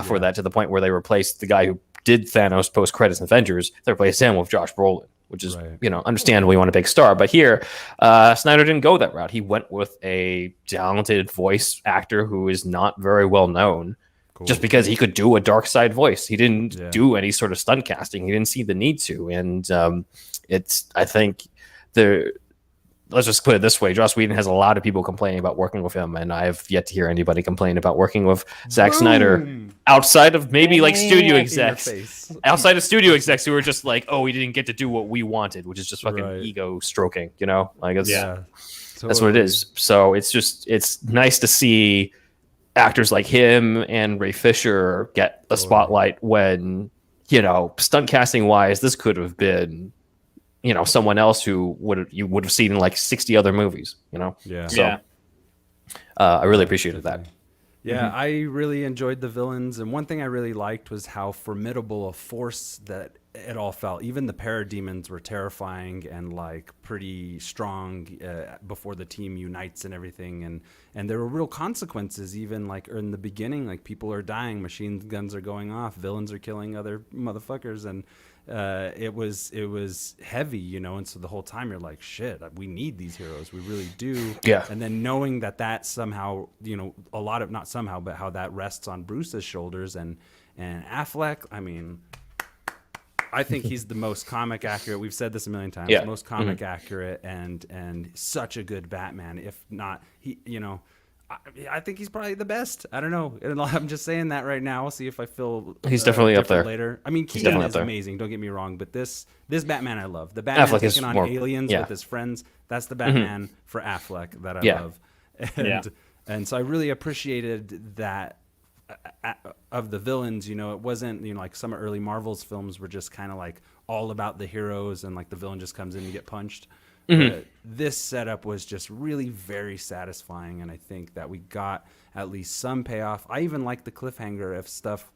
for that, to the point where they replaced the guy who did Thanos post credits in Avengers. They replaced him with Josh Brolin, which is, you know, understandable. You want a big star. But here, Snyder didn't go that route. He went with a talented voice actor who is not very well known, just because he could do a Darkseid voice. He didn't do any sort of stunt casting. He didn't see the need to. And I think let's just put it this way: Joss Whedon has a lot of people complaining about working with him, and I've yet to hear anybody complain about working with Zack Snyder outside of maybe like studio execs. Outside of studio execs who are just like, oh, we didn't get to do what we wanted, which is just fucking ego stroking, you know? Like that's what it is. So it's nice to see actors like him and Ray Fisher get the spotlight when, you know, stunt casting wise, this could have been, you know, someone else who you would have seen in like 60 other movies, you know? I really appreciated that. Yeah, I really enjoyed the villains, and one thing I really liked was how formidable a force that it all felt. Even the parademons were terrifying and like pretty strong before the team unites and everything, and there were real consequences. Even like in the beginning, like people are dying, machine guns are going off, villains are killing other motherfuckers, and it was heavy, you know. And so the whole time you're like, shit, we need these heroes, we really do. And then knowing that somehow, you know, a lot of, not somehow, but how that rests on Bruce's shoulders, and Affleck, I mean, I think he's the most comic accurate. We've said this a million times. Most comic accurate and such a good Batman. If not, he, you know, I think he's probably the best. I don't know. I'm just saying that right now. We'll see if I feel he's definitely up there later. I mean, Keaton is amazing. Don't get me wrong, but this Batman I love. The Batman Affleck taking on aliens with his friends. That's the Batman for Affleck that I love. And so I really appreciated that. Of the villains, you know, it wasn't, you know, like some early Marvel's films were just kind of like all about the heroes and like the villain just comes in to get punched. But this setup was just really very satisfying, and I think that we got at least some payoff. I even like the cliffhanger if stuff,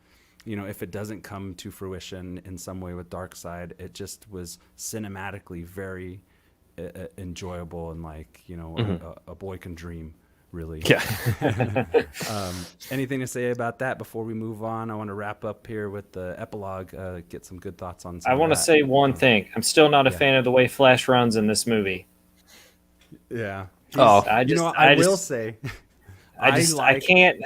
you know, if it doesn't come to fruition in some way with Darkseid, it just was cinematically very enjoyable, and like, you know, a boy can dream. Really. Anything to say about that before we move on? I want to wrap up here with the epilogue, get some good thoughts on some I want to say one thing. I'm still not a fan of the way Flash runs in this movie. I I can't.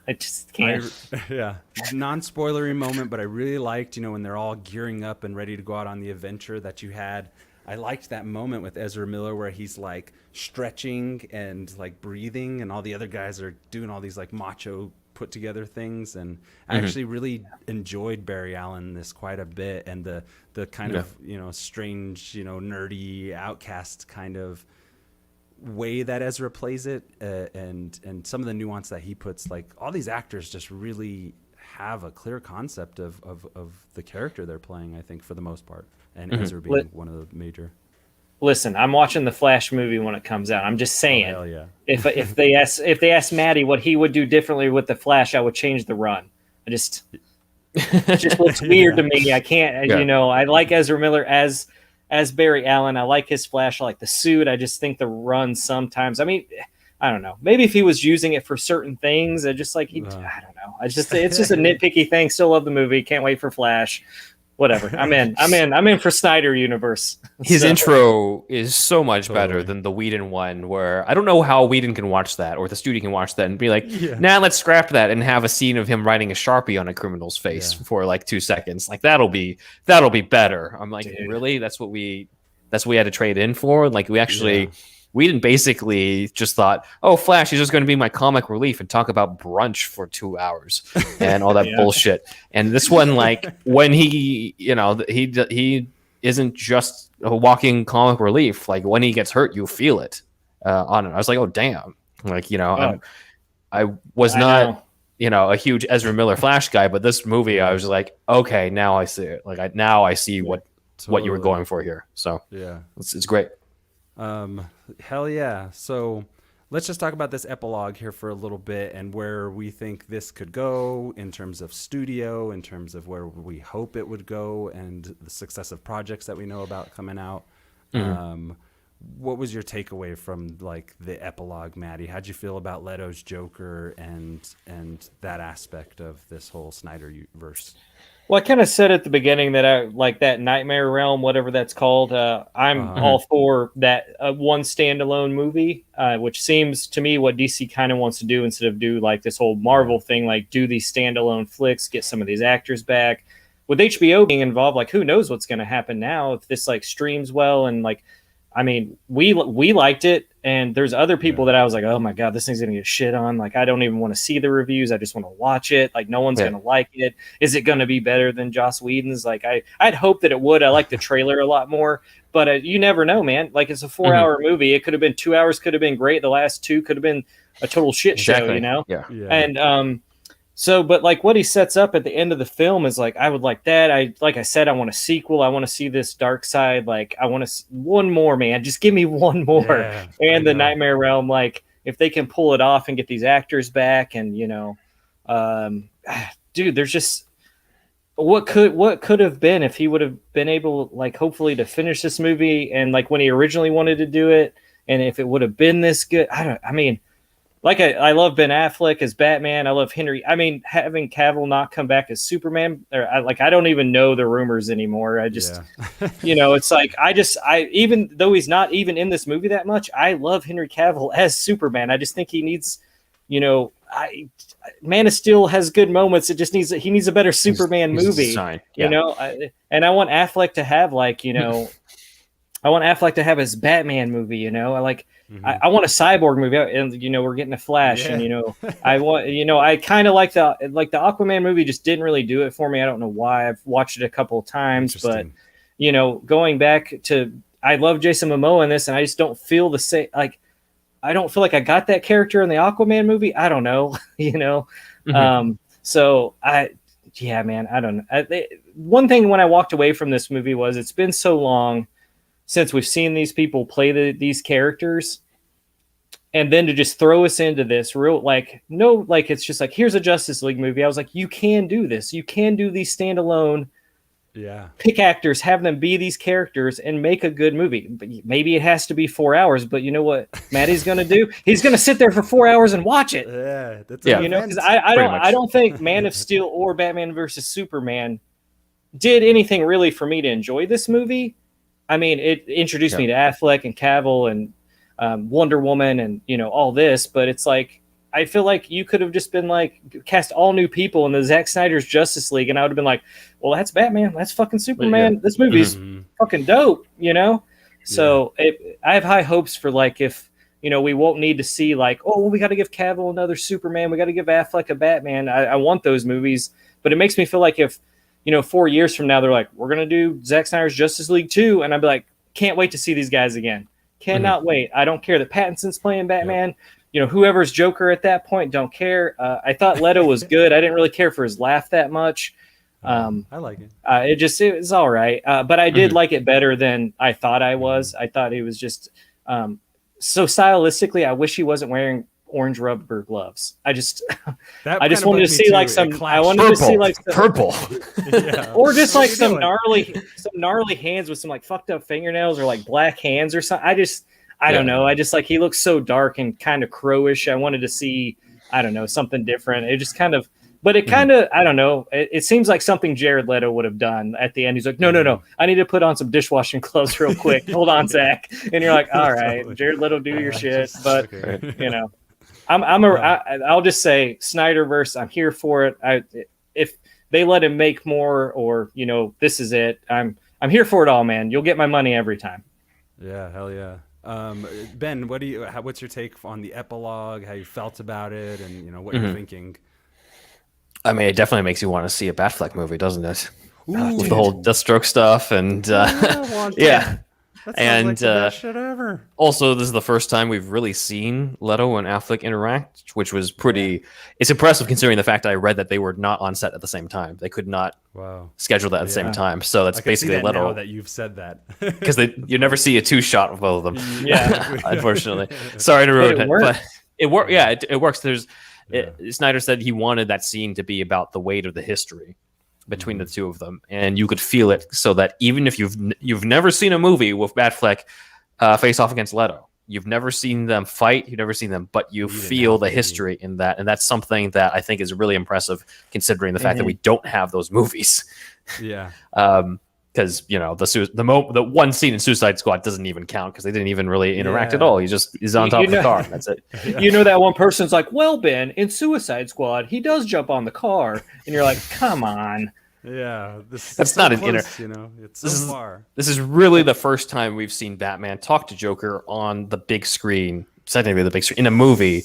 I just can't. Yeah, non-spoilery moment, but I really liked, when they're all gearing up and ready to go out on the adventure that you had. I liked that moment with Ezra Miller where he's like stretching and like breathing, and all the other guys are doing all these like macho put together things. And I actually really enjoyed Barry Allen in this quite a bit, and the kind of strange, nerdy outcast kind of way that Ezra plays it, and some of the nuance that he puts. Like, all these actors just really have a clear concept of the character they're playing, I think, for the most part, and Ezra being one of the major. Listen, I'm watching the Flash movie when it comes out. I'm just saying, hell yeah. if they ask Matty what he would do differently with the Flash, I would change the run. It just looks weird to me. I can't, I like Ezra Miller as Barry Allen. I like his Flash. I like the suit. I just think the run sometimes. I mean, I don't know. Maybe if he was using it for certain things, I just like I don't know. It's just a nitpicky thing. Still love the movie. Can't wait for Flash. Whatever. I'm in for Snyder universe. His intro is so much better than the Whedon one, where I don't know how Whedon can watch that, or the studio can watch that and be like, nah, let's scrap that and have a scene of him writing a Sharpie on a criminal's face for like 2 seconds. Like, that'll be better. I'm like, dude, really? That's what we had to trade in for? Like, we actually Whedon basically just thought, oh, Flash is just going to be my comic relief and talk about brunch for 2 hours and all that bullshit. And this one, like, when he isn't just a walking comic relief. Like, when he gets hurt, you feel it on it. I was like, oh, damn. Like, I was not, a huge Ezra Miller Flash guy, but this movie, I was like, okay, now I see it. Like, I see what you were going for here. So yeah, it's great. Hell yeah. So let's just talk about this epilogue here for a little bit, and where we think this could go in terms of studio, in terms of where we hope it would go, and the successive projects that we know about coming out. What was your takeaway from like the epilogue, Matty? How'd you feel about Leto's Joker and that aspect of this whole Snyder-verse? Well, I kind of said at the beginning that I like that Nightmare Realm, whatever that's called. I'm all for that one standalone movie, which seems to me what DC kind of wants to do, instead of do like this whole Marvel thing, like do these standalone flicks, get some of these actors back. With HBO being involved, like, who knows what's going to happen now if this like streams well. And like, I mean, we liked it, and there's other people that I was like, oh my God, this thing's going to get shit on. Like, I don't even want to see the reviews. I just want to watch it. Like, no one's going to like it. Is it going to be better than Joss Whedon's? Like, I'd hope that it would. I like the trailer a lot more, but you never know, man. Like, it's a 4-hour movie. It could have been 2 hours, could have been great. The last 2 could have been a total shit show, Yeah. And, so, but like what he sets up at the end of the film is like, I would like that. Like I said, I want a sequel. I want to see this dark side. Like, I want to one more, man. Just give me one more. Yeah, and the Nightmare Realm, like, if they can pull it off and get these actors back, and dude, there's just what could have been if he would have been able, like, hopefully to finish this movie, and like when he originally wanted to do it, and if it would have been this good. Like, I love Ben Affleck as Batman. I love Henry. I mean, having Cavill not come back as Superman, I don't even know the rumors anymore. I just, it's like, I even though he's not even in this movie that much, I love Henry Cavill as Superman. I just think he needs, Man of Steel has good moments. It just he needs a better Superman movie, and I want Affleck to have I want Affleck to have his Batman movie, I like. I want a Cyborg movie, and we're getting a Flash, and I want, I kind of like the Aquaman movie just didn't really do it for me. I don't know why. I've watched it a couple of times, but going back to, I love Jason Momoa in this, and I just don't feel the same. Like, I don't feel like I got that character in the Aquaman movie. I don't know, So man, I don't know. One thing when I walked away from this movie was, it's been so long since we've seen these people play these characters, and then to just throw us into this it's just like, here's a Justice League movie. I was like, you can do this. You can do these standalone, pick actors, have them be these characters, and make a good movie. But maybe it has to be 4 hours, but you know what Matty's going to do? He's going to sit there for 4 hours and watch it. Because I don't think Man of Steel or Batman versus Superman did anything really for me to enjoy this movie. I mean, it introduced me to Affleck and Cavill and Wonder Woman and all this, but it's like, I feel like you could have just been like cast all new people in the Zack Snyder's Justice League, and I would have been like, well, that's Batman, that's fucking Superman. This movie's fucking dope, So I have high hopes for like if we won't need to see like, oh, well, we got to give Cavill another Superman, we got to give Affleck a Batman. I want those movies, but it makes me feel like if 4 years from now they're like, we're gonna do Zack Snyder's Justice League 2, and I'd be like, can't wait to see these guys again. Cannot wait. I don't care that Pattinson's playing Batman. Whoever's Joker at that point, don't care. I thought Leto was good. I didn't really care for his laugh that much. I like it. It was all right. But I did like it better than I thought I was. I thought it was just so stylistically. I wish he wasn't wearing orange rubber gloves. I just wanted to see like some. I wanted to see like some, purple, or just like some gnarly hands with some like fucked up fingernails or like black hands or something. I don't know. I just like he looks so dark and kind of crowish. I wanted to see, I don't know, something different. It just kind of, but it kind of, I don't know. It seems like something Jared Leto would have done at the end. He's like, no. I need to put on some dishwashing gloves real quick. Hold on, Zach. And you're like, all right, Jared Leto, do your shit. But I'll just say Snyder-verse. I'm here for it. If they let him make more, or this is it. I'm here for it all, man. You'll get my money every time. Yeah, hell yeah. Ben, what's your take on the epilogue? How you felt about it, and what you're thinking? I mean, it definitely makes you want to see a Batfleck movie, doesn't it? With the whole Deathstroke stuff, and yeah. That sounds like the best shit ever. Also, this is the first time we've really seen Leto and Affleck interact, which was pretty. It's impressive considering the fact I read that they were not on set at the same time. They could not schedule that at the same time. So that's basically Leto. Now that you've said that, because you never see a 2-shot of both of them. Yeah, unfortunately. Sorry to ruin it, but it worked. Yeah, it works. Snyder said he wanted that scene to be about the weight of the history between the two of them, and you could feel it, so that even if you've never seen a movie with Batfleck face off against Leto, you've never seen them fight, you've never seen them, but you feel the history in that, and that's something that I think is really impressive considering the fact that we don't have those movies. Yeah. Because the one scene in Suicide Squad doesn't even count because they didn't even really interact at all. He just is on top of the car. That's it. That one person's like, well, Ben, in Suicide Squad, he does jump on the car, and you're like, come on. Yeah, that's not an inner. It's so far. This is really the first time we've seen Batman talk to Joker on the big screen, technically the big screen in a movie,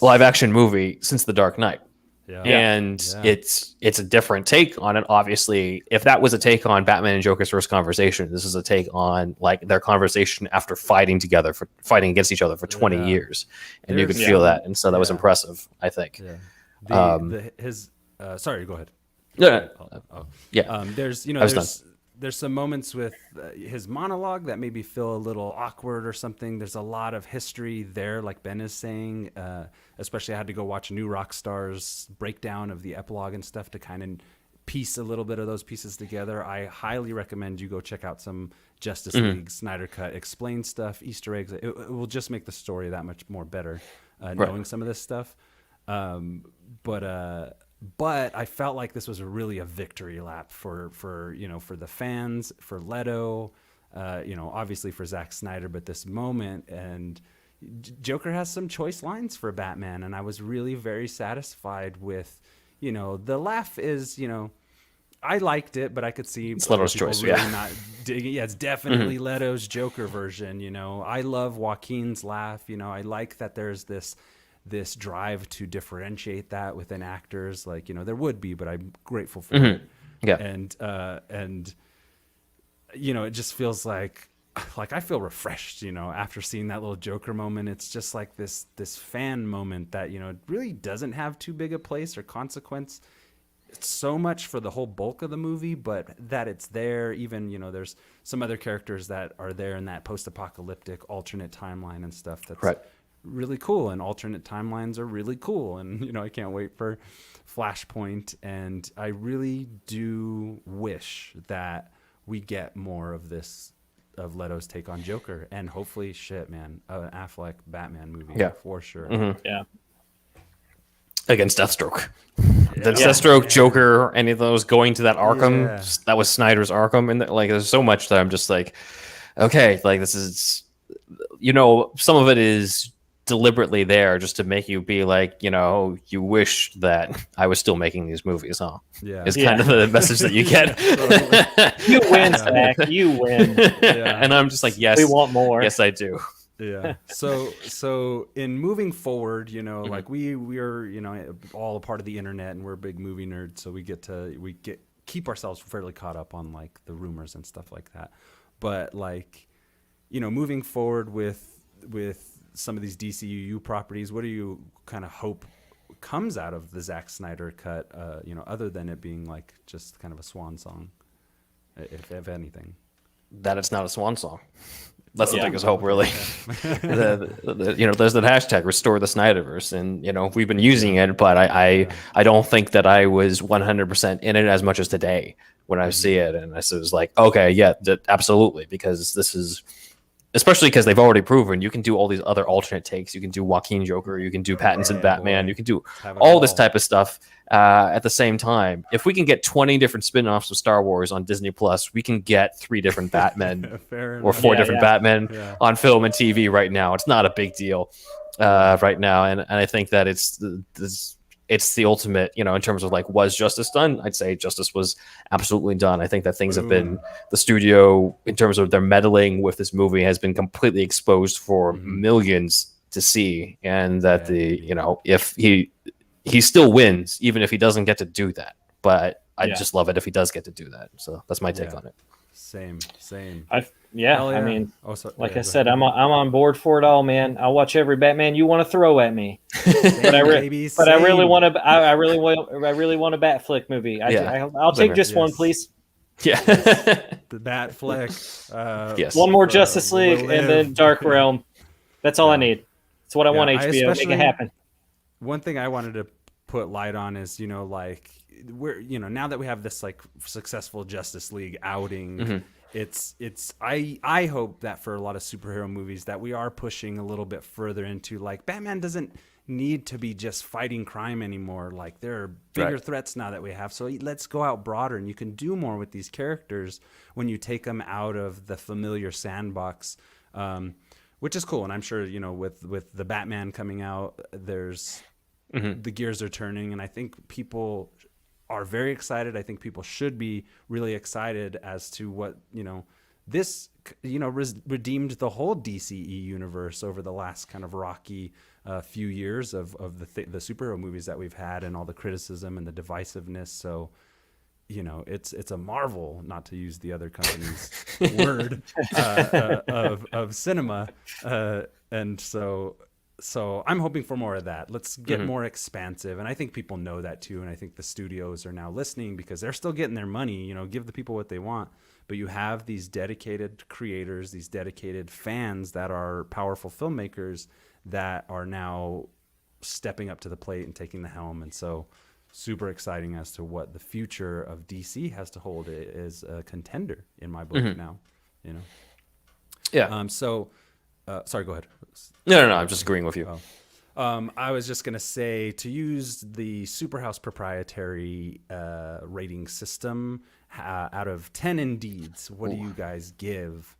live action movie since The Dark Knight. Yeah. And it's a different take on it. Obviously, if that was a take on Batman and Joker's first conversation, this is a take on like their conversation after fighting against each other for 20 years, and you could feel that, and so that was impressive, I think. Yeah. Sorry, go ahead. Yeah. There's some moments with his monologue that maybe feel a little awkward or something. There's a lot of history there, like Ben is saying. Especially I had to go watch New Rockstar's breakdown of the epilogue and stuff to kind of piece a little bit of those pieces together. I highly recommend you go check out some Justice League Snyder Cut, explain stuff, Easter eggs. It will just make the story that much more better knowing some of this stuff. But I felt like this was really a victory lap for the fans, for Leto, obviously for Zack Snyder, but this moment, and Joker has some choice lines for Batman, and I was really very satisfied with, the laugh is, I liked it, but I could see it's Leto's choice, really not digging. Yeah, it's definitely Leto's Joker version. I love Joaquin's laugh. I like that there's this drive to differentiate that within actors, like there would be, but I'm grateful for it. Yeah, and it just feels like I feel refreshed, after seeing that little Joker moment. It's just like this fan moment that it really doesn't have too big a place or consequence. It's so much for the whole bulk of the movie, but that it's there. Even there's some other characters that are there in that post-apocalyptic alternate timeline and stuff. That's really cool, and alternate timelines are really cool, and I can't wait for Flashpoint, and I really do wish that we get more of this, of Leto's take on Joker, and hopefully an Affleck Batman movie for sure. Against Deathstroke. Deathstroke, Joker, any of those going to that Arkham, that was Snyder's Arkham, and there's so much that I'm just like, okay, this is, some of it is deliberately there just to make you be like, you wish that I was still making these movies, huh? Yeah. Is kind of the message that you get. You win, Zach. You win. Yeah. And I'm just like, yes, We want more. yes, I do. Yeah. So in moving forward, like we're all a part of the internet, and we're big movie nerds, so we keep ourselves fairly caught up on like the rumors and stuff like that. But like, moving forward with some of these DCU properties, what do you kind of hope comes out of the Zack Snyder cut? Other than it being like just kind of a swan song, if anything. That it's not a swan song. That's the biggest hope, really. There's that hashtag restore the Snyder-verse, and we've been using it, but I don't think that I was 100% in it as much as today when I see it, and I was like, okay, yeah, absolutely, because this is, especially because they've already proven you can do all these other alternate takes. You can do Joaquin Joker, you can do Pattinson Batman, you can do all this type of stuff at the same time. If we can get 20 different spin-offs of Star Wars on Disney Plus, we can get 3 different Batmen or 4 different Batmen on film and TV right now. It's not a big deal right now, and I think that it's the ultimate, in terms of like, was justice done? I'd say justice was absolutely done. I think that things have been, the studio, in terms of their meddling with this movie, has been completely exposed for millions to see, and that if he still wins, even if he doesn't get to do that. But I just love it if he does get to do that. So that's my take on it. Same. I mean, like I said, I'm on board for it all, man. I'll watch every Batman you want to throw at me. But I really want a Bat flick movie. I'll take just one, please. Yeah. The Bat flick. Yes. One more Justice League and then Dark Realm. That's all I need. It's what I want, HBO. Make it happen. One thing I wanted to put light on is, like, we're, now that we have this like successful Justice League outing, I hope that for a lot of superhero movies that we are pushing a little bit further into, like, Batman doesn't need to be just fighting crime anymore. Like, there are bigger threats now that we have. So let's go out broader, and you can do more with these characters when you take them out of the familiar sandbox, which is cool. And I'm sure, with the Batman coming out, there's the gears are turning, and I think people are very excited. I think people should be really excited as to what, this, redeemed the whole DCE universe over the last kind of rocky few years of the superhero movies that we've had, and all the criticism and the divisiveness. So, it's a marvel, not to use the other company's word, of cinema. And so I'm hoping for more of that. Let's get more expansive. And I think people know that too. And I think the studios are now listening because they're still getting their money, give the people what they want. But you have these dedicated creators, these dedicated fans that are powerful filmmakers that are now stepping up to the plate and taking the helm. And so super exciting as to what the future of DC has to hold. It is a contender in my book now, Yeah. Sorry, go ahead. No. I'm just agreeing with you. I was just going to say, to use the Superhouse proprietary rating system, out of 10 Indeeds, what do you guys give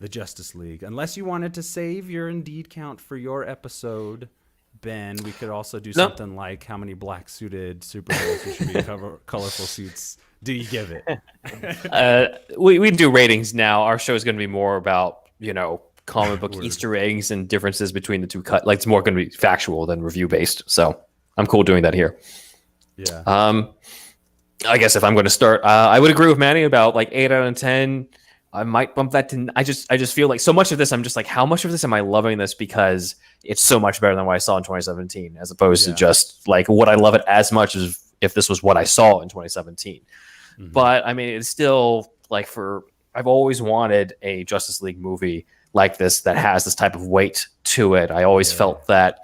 the Justice League? Unless you wanted to save your Indeed count for your episode, Ben, we could also do something like how many black-suited superheroes who should be colorful suits do you give it? We do ratings now. Our show is going to be more about, comic book Easter eggs and differences between the two cut. Like, it's more going to be factual than review based. So I'm cool doing that here. Yeah. I guess if I'm going to start, I would agree with Manny about like 8 out of 10. I might bump that to. I just feel like so much of this, I'm just like, how much of this am I loving this because it's so much better than what I saw in 2017, as opposed to just like, would I love it as much as if this was what I saw in 2017? But I mean, it's still like, I've always wanted a Justice League movie like this that has this type of weight to it. I always felt that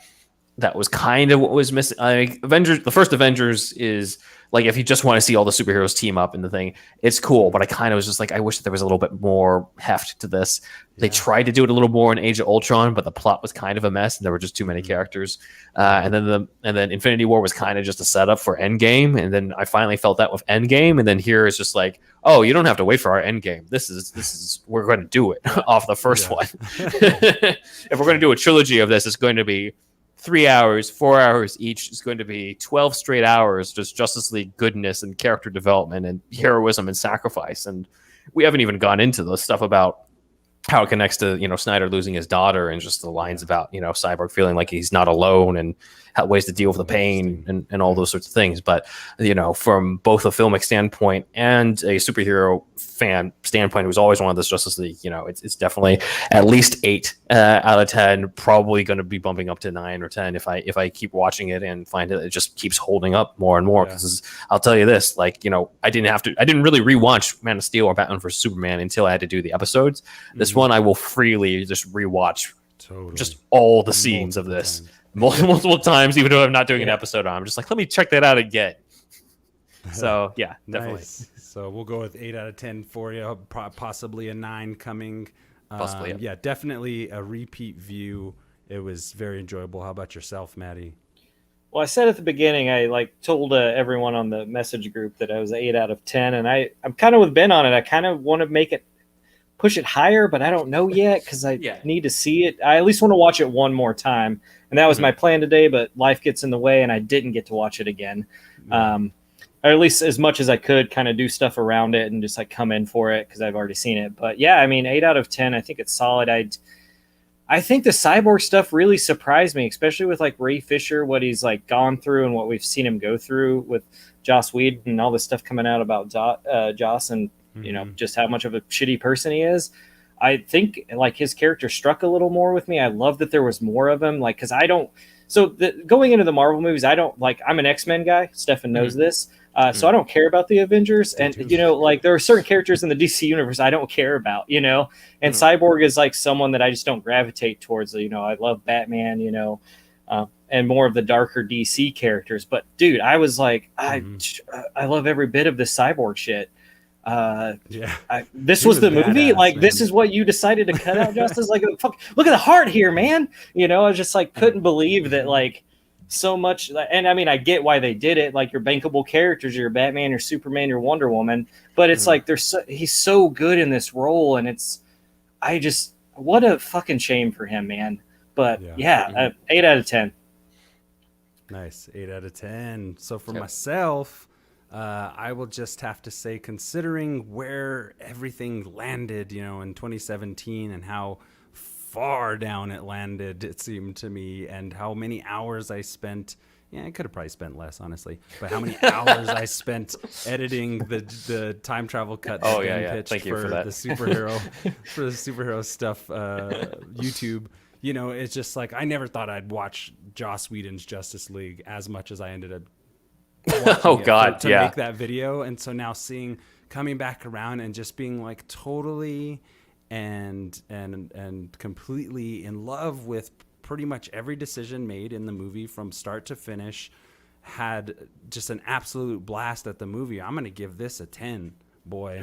that was kind of what was missing. Like Avengers, the first Avengers is like if you just want to see all the superheroes team up in the thing, it's cool. But I kind of was just like, I wish that there was a little bit more heft to this. They tried to do it a little more in Age of Ultron, but the plot was kind of a mess, and there were just too many characters. And then Infinity War was kind of just a setup for Endgame, and then I finally felt that with Endgame, and then here it's just like, oh, you don't have to wait for our Endgame. This is we're going to do it off the first one. If we're going to do a trilogy of this, it's going to be 3 hours, 4 hours each. Is going to be 12 straight hours, just Justice League goodness and character development and heroism and sacrifice. And we haven't even gone into the stuff about how it connects to, Snyder losing his daughter and just the lines about, Cyborg feeling like he's not alone and how ways to deal with the pain and all those sorts of things. But, from both a filmic standpoint and a superhero fan standpoint, it was always one of this Justice League, it's definitely at least 8 out of 10, probably going to be bumping up to 9 or 10 if I keep watching it and find it just keeps holding up more and more. Because I'll tell you this, I didn't really rewatch Man of Steel or Batman vs Superman until I had to do the episodes. This one I will freely just rewatch just all the scenes of this multiple times, even though I'm not doing an episode on. I'm just like, let me check that out again. So yeah, definitely. Nice. So we'll go with 8 out of 10 for you, possibly a 9 coming. Possibly, yeah, definitely a repeat view. It was very enjoyable. How about yourself, Maddie? Well, I said at the beginning, I told everyone on the message group that I was 8 out of 10, and I'm kind of with Ben on it. I kind of want to push it higher, but I don't know yet because I need to see it. I at least want to watch it one more time, and that was my plan today. But life gets in the way, and I didn't get to watch it again. Or at least as much as I could, kind of do stuff around it and just come in for it because I've already seen it. But yeah, 8 out of 10. I think it's solid. I think the Cyborg stuff really surprised me, especially with Ray Fisher, what he's gone through and what we've seen him go through with Joss Whedon and all this stuff coming out about Joss and just how much of a shitty person he is. I think his character struck a little more with me. I love that there was more of him. Because I don't. So going into the Marvel movies, I don't I'm an X-Men guy. Stefan knows this. So I don't care about the Avengers. And, there are certain characters in the DC universe I don't care about, and Cyborg is someone that I just don't gravitate towards. I love Batman, and more of the darker DC characters. But, dude, I was I love every bit of the Cyborg shit. This was the movie. This is what you decided to cut out, Justice. Fuck, look at the heart here, man. I just couldn't believe that so much. And I get why they did it. Your bankable characters, your Batman, your Superman, your Wonder Woman. But it's he's so good in this role, and what a fucking shame for him, man. But 8 out of 10. Nice, 8 out of 10. So for myself, I will just have to say, considering where everything landed, in 2017 and how far down it landed, it seemed to me, and how many hours I spent. Yeah, I could have probably spent less, honestly. But how many hours I spent editing the time travel cut pitch Thank you for that. the superhero stuff YouTube. It's just I never thought I'd watch Joss Whedon's Justice League as much as I ended up watching to make that video. And so now coming back around and just being totally and completely in love with pretty much every decision made in the movie from start to finish. Had just an absolute blast at the movie. I'm gonna give this a 10, boy.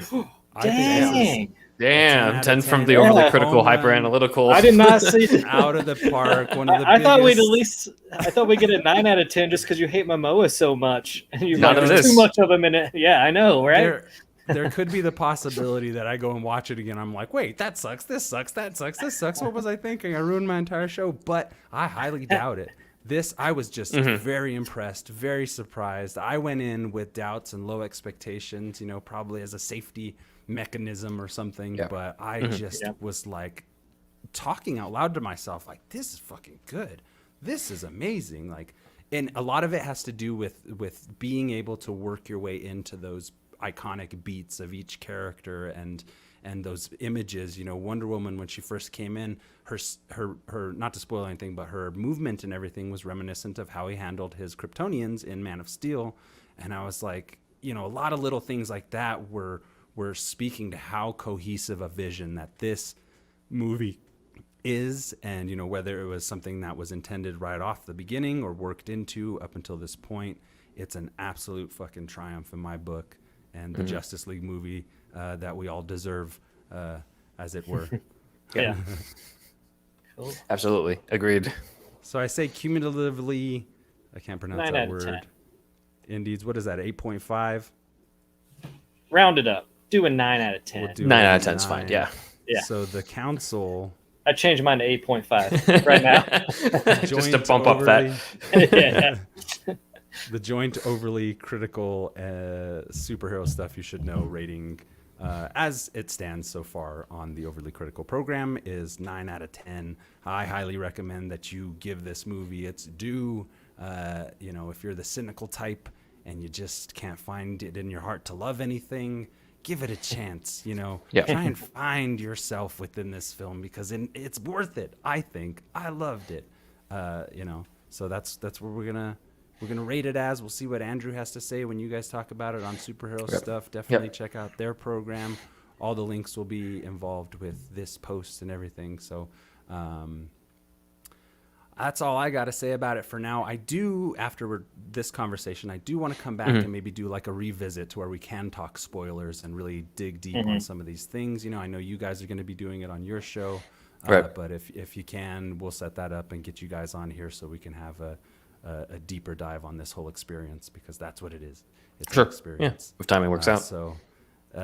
Dang. Damn, 10 from the overly critical, hyper analytical. I did not see out of the park. One of the I thought we'd get a 9 out of 10 just because you hate Momoa so much. And you there's too much of him in it. Yeah, I know, right? There could be the possibility that I go and watch it again. I'm like, wait, that sucks. This sucks. That sucks. This sucks. What was I thinking? I ruined my entire show. But I highly doubt it. I was just very impressed, very surprised. I went in with doubts and low expectations, probably as a safety mechanism or something. Yeah. But I just was talking out loud to myself, this is fucking good. This is amazing. And a lot of it has to do with being able to work your way into those iconic beats of each character and those images. Wonder Woman, when she first came in, her not to spoil anything, but her movement and everything was reminiscent of how he handled his Kryptonians in Man of Steel. And I was a lot of little things like that were speaking to how cohesive a vision that this movie is, and whether it was something that was intended right off the beginning or worked into up until this point, it's an absolute fucking triumph in my book, and the Justice League movie that we all deserve, as it were. Yeah. Cool. Absolutely. Agreed. So I say cumulatively, I can't pronounce 9 that out of word. 10. Indies, what is that, 8.5? Round it up. Do a 9 out of 10. We'll do 9 a out of 10 is fine. 9. Yeah. Yeah. So the council I changed mine to 8.5 right now. Just to bump up that. Yeah. The joint overly critical superhero stuff you should know rating, as it stands so far on the overly critical program, is 9 out of 10. I highly recommend that you give this movie its due. If you're the cynical type and you just can't find it in your heart to love anything, give it a chance. Yeah. Try and find yourself within this film, because it's worth it. I think I loved it. So that's where we're gonna rate it as. We'll see what Andrew has to say when you guys talk about it on superhero stuff. Definitely check out their program. All the links will be involved with this post and everything. So that's all I got to say about it for now. I do, after this conversation, I do want to come back and maybe do like a revisit to where we can talk spoilers and really dig deep on some of these things. I know you guys are going to be doing it on your show, but if you can, we'll set that up and get you guys on here so we can have a deeper dive on this whole experience, because that's what it is. It's an experience. Yeah. If timing works out. So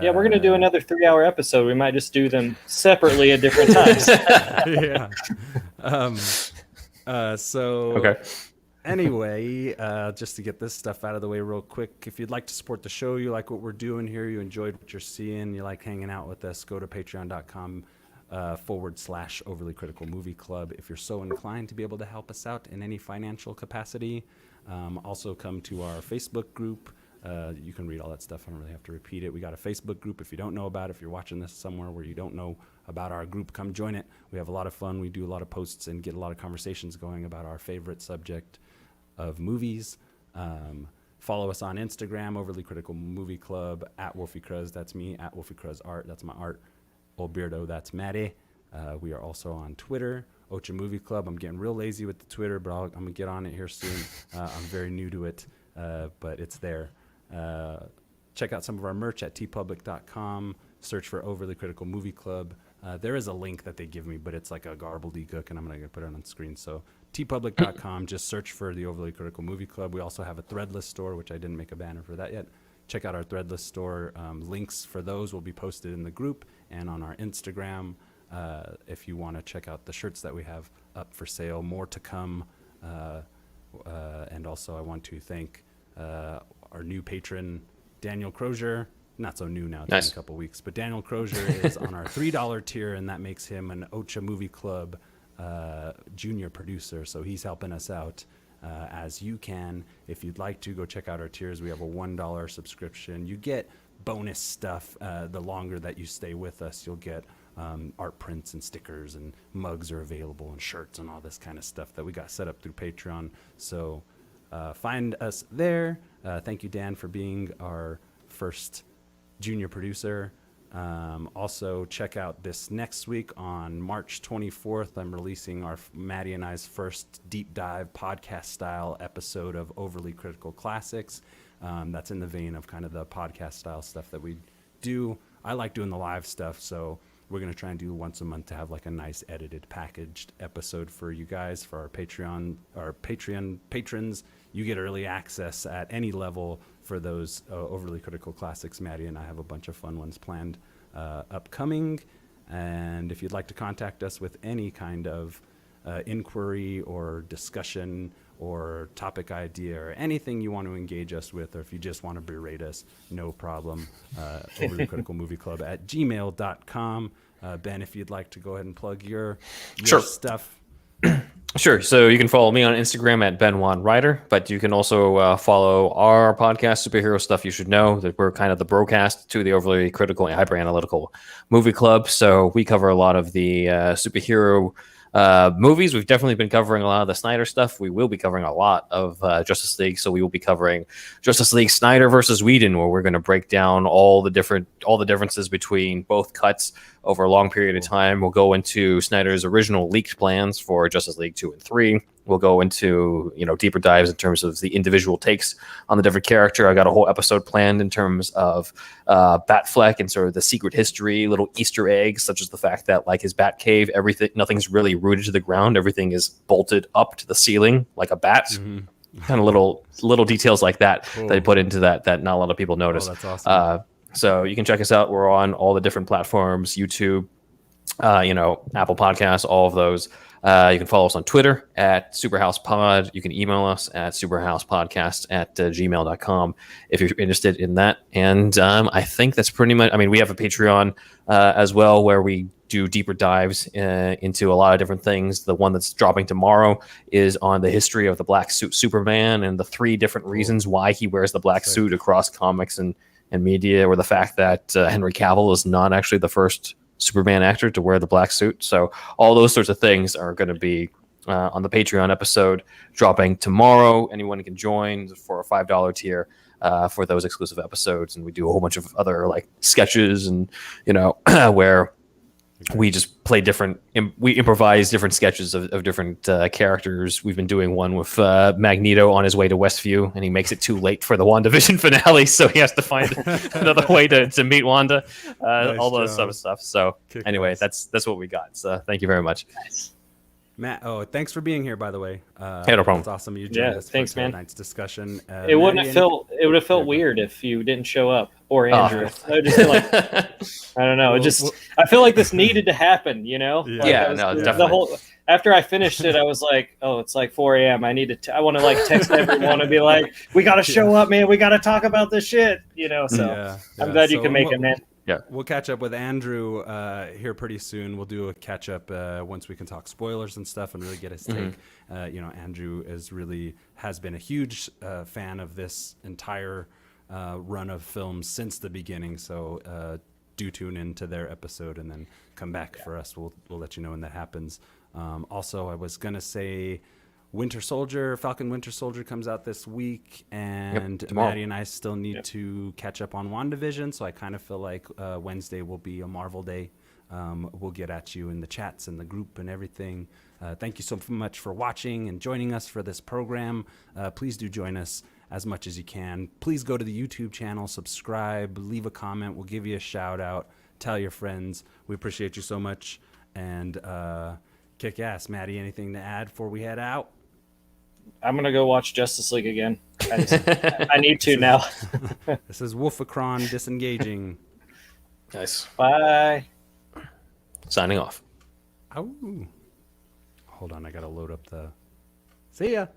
Yeah, we're going to do another 3-hour episode. We might just do them separately at different times. yeah. Okay. Anyway, just to get this stuff out of the way real quick, if you'd like to support the show, you like what we're doing here, you enjoyed what you're seeing, you like hanging out with us, go to patreon.com /overly critical movie club if you're so inclined to be able to help us out in any financial capacity. Also come to our Facebook group. You can read all that stuff. I don't really have to repeat it. We got a Facebook group. If you don't know about it, if you're watching this somewhere where you don't know about our group, come join it. We have a lot of fun. We do a lot of posts and get a lot of conversations going about our favorite subject of movies. Follow us on Instagram, Overly Critical Movie Club, at Wolfie Cruz. That's me. At Wolfie Cruz Art. That's my art. Old Beardo. That's Matty. We are also on Twitter, Ocha Movie Club. I'm getting real lazy with the Twitter, but I'm going to get on it here soon. I'm very new to it, but it's there. Check out some of our merch at tpublic.com. Search for Overly Critical Movie Club. There is a link that they give me, but it's like a gobbledygook, and I'm going to put it on the screen. So tpublic.com, just search for the Overly Critical Movie Club. We also have a Threadless store, which I didn't make a banner for that yet. Check out our Threadless store. Links for those will be posted in the group and on our Instagram. If you want to check out the shirts that we have up for sale, more to come. And also I want to thank our new patron, Daniel Crozier. Not so new now, it's been a couple weeks, but Daniel Crozier is on our $3 tier, and that makes him an Ocha Movie Club junior producer. So he's helping us out as you can. If you'd like to, go check out our tiers. We have a $1 subscription. You get bonus stuff. The longer that you stay with us, you'll get art prints and stickers, and mugs are available, and shirts and all this kind of stuff that we got set up through Patreon. So find us there. Thank you, Dan, for being our first junior producer. Also, check out this next week on March 24th. I'm releasing Maddie and I's first deep dive podcast style episode of Overly Critical Classics. That's in the vein of kind of the podcast style stuff that we do. I like doing the live stuff, so we're going to try and do once a month to have like a nice edited packaged episode for you guys, for our Patreon patrons. You get early access at any level for those Overly Critical Classics. Maddie and I have a bunch of fun ones planned upcoming. And if you'd like to contact us with any kind of inquiry or discussion or topic idea or anything you want to engage us with, or if you just want to berate us, no problem. Overly Critical Movie Club at gmail.com. Ben, if you'd like to go ahead and plug your stuff. Sure. So you can follow me on Instagram at BenJuanWriter, but you can also follow our podcast, Superhero Stuff You Should Know, that we're kind of the broadcast to the Overly Critical and Hyper Analytical Movie Club. So we cover a lot of the superhero Movies, we've definitely been covering a lot of the Snyder stuff. We will be covering a lot of Justice League. So we will be covering Justice League Snyder versus Whedon, where we're going to break down all the differences between both cuts over a long period of time. We'll go into Snyder's original leaked plans for Justice League 2 and 3. We'll go into, deeper dives in terms of the individual takes on the different character. I got a whole episode planned in terms of Batfleck and sort of the secret history, little Easter eggs, such as the fact that like his Bat cave, nothing's really rooted to the ground. Everything is bolted up to the ceiling like a bat. Mm-hmm. Kind of little details like that that they put into that not a lot of people notice. Oh, that's awesome. So you can check us out. We're on all the different platforms, YouTube, Apple Podcasts, all of those. You can follow us on Twitter at SuperhousePod. You can email us at superhousepodcast@gmail.com if you're interested in that. And I think that's pretty much, we have a Patreon as well where we do deeper dives into a lot of different things. The one that's dropping tomorrow is on the history of the black suit Superman and the 3 different reasons why he wears the black suit across comics and media, or the fact that Henry Cavill is not actually the first Superman actor to wear the black suit. So all those sorts of things are going to be on the Patreon episode dropping tomorrow. Anyone can join for a $5 tier for those exclusive episodes. And we do a whole bunch of other like sketches and, where we just play we improvise different sketches of different characters. We've been doing one with Magneto on his way to Westview, and he makes it too late for the WandaVision finale, so he has to find another way to meet Wanda. All those sort of stuff. So anyway, that's what we got. So thank you very much. Nice. Matt, thanks for being here, by the way. Hey, no problem. It's awesome you joined us thanks, for man. tonight's discussion. It would have felt weird if you didn't show up, or Andrew. I would just feel like, I don't know. I feel like this needed to happen, Yeah, definitely. The whole, after I finished it, I was like, oh, it's like 4 a.m. I need to. I want to like text everyone and be like, we got to show up, man. We got to talk about this shit, So I'm glad you can make it, man. Yeah, we'll catch up with Andrew here pretty soon. We'll do a catch up once we can talk spoilers and stuff and really get his take. Andrew has been a huge fan of this entire run of films since the beginning. So do tune into their episode and then come back for us. We'll let you know when that happens. Also, I was gonna say, Falcon Winter Soldier comes out this week, and Maddie and I still need to catch up on WandaVision, so I kind of feel like Wednesday will be a Marvel day. We'll get at you in the chats and the group and everything. Thank you so much for watching and joining us for this program. Please do join us as much as you can. Please go to the YouTube channel, subscribe, leave a comment. We'll give you a shout out. Tell your friends. We appreciate you so much. And kick ass. Maddie, anything to add before we head out? I'm gonna go watch Justice League again. I need to now. This is Wolficron disengaging. Nice. Bye. Signing off. Oh. Hold on, I gotta load up the. See ya.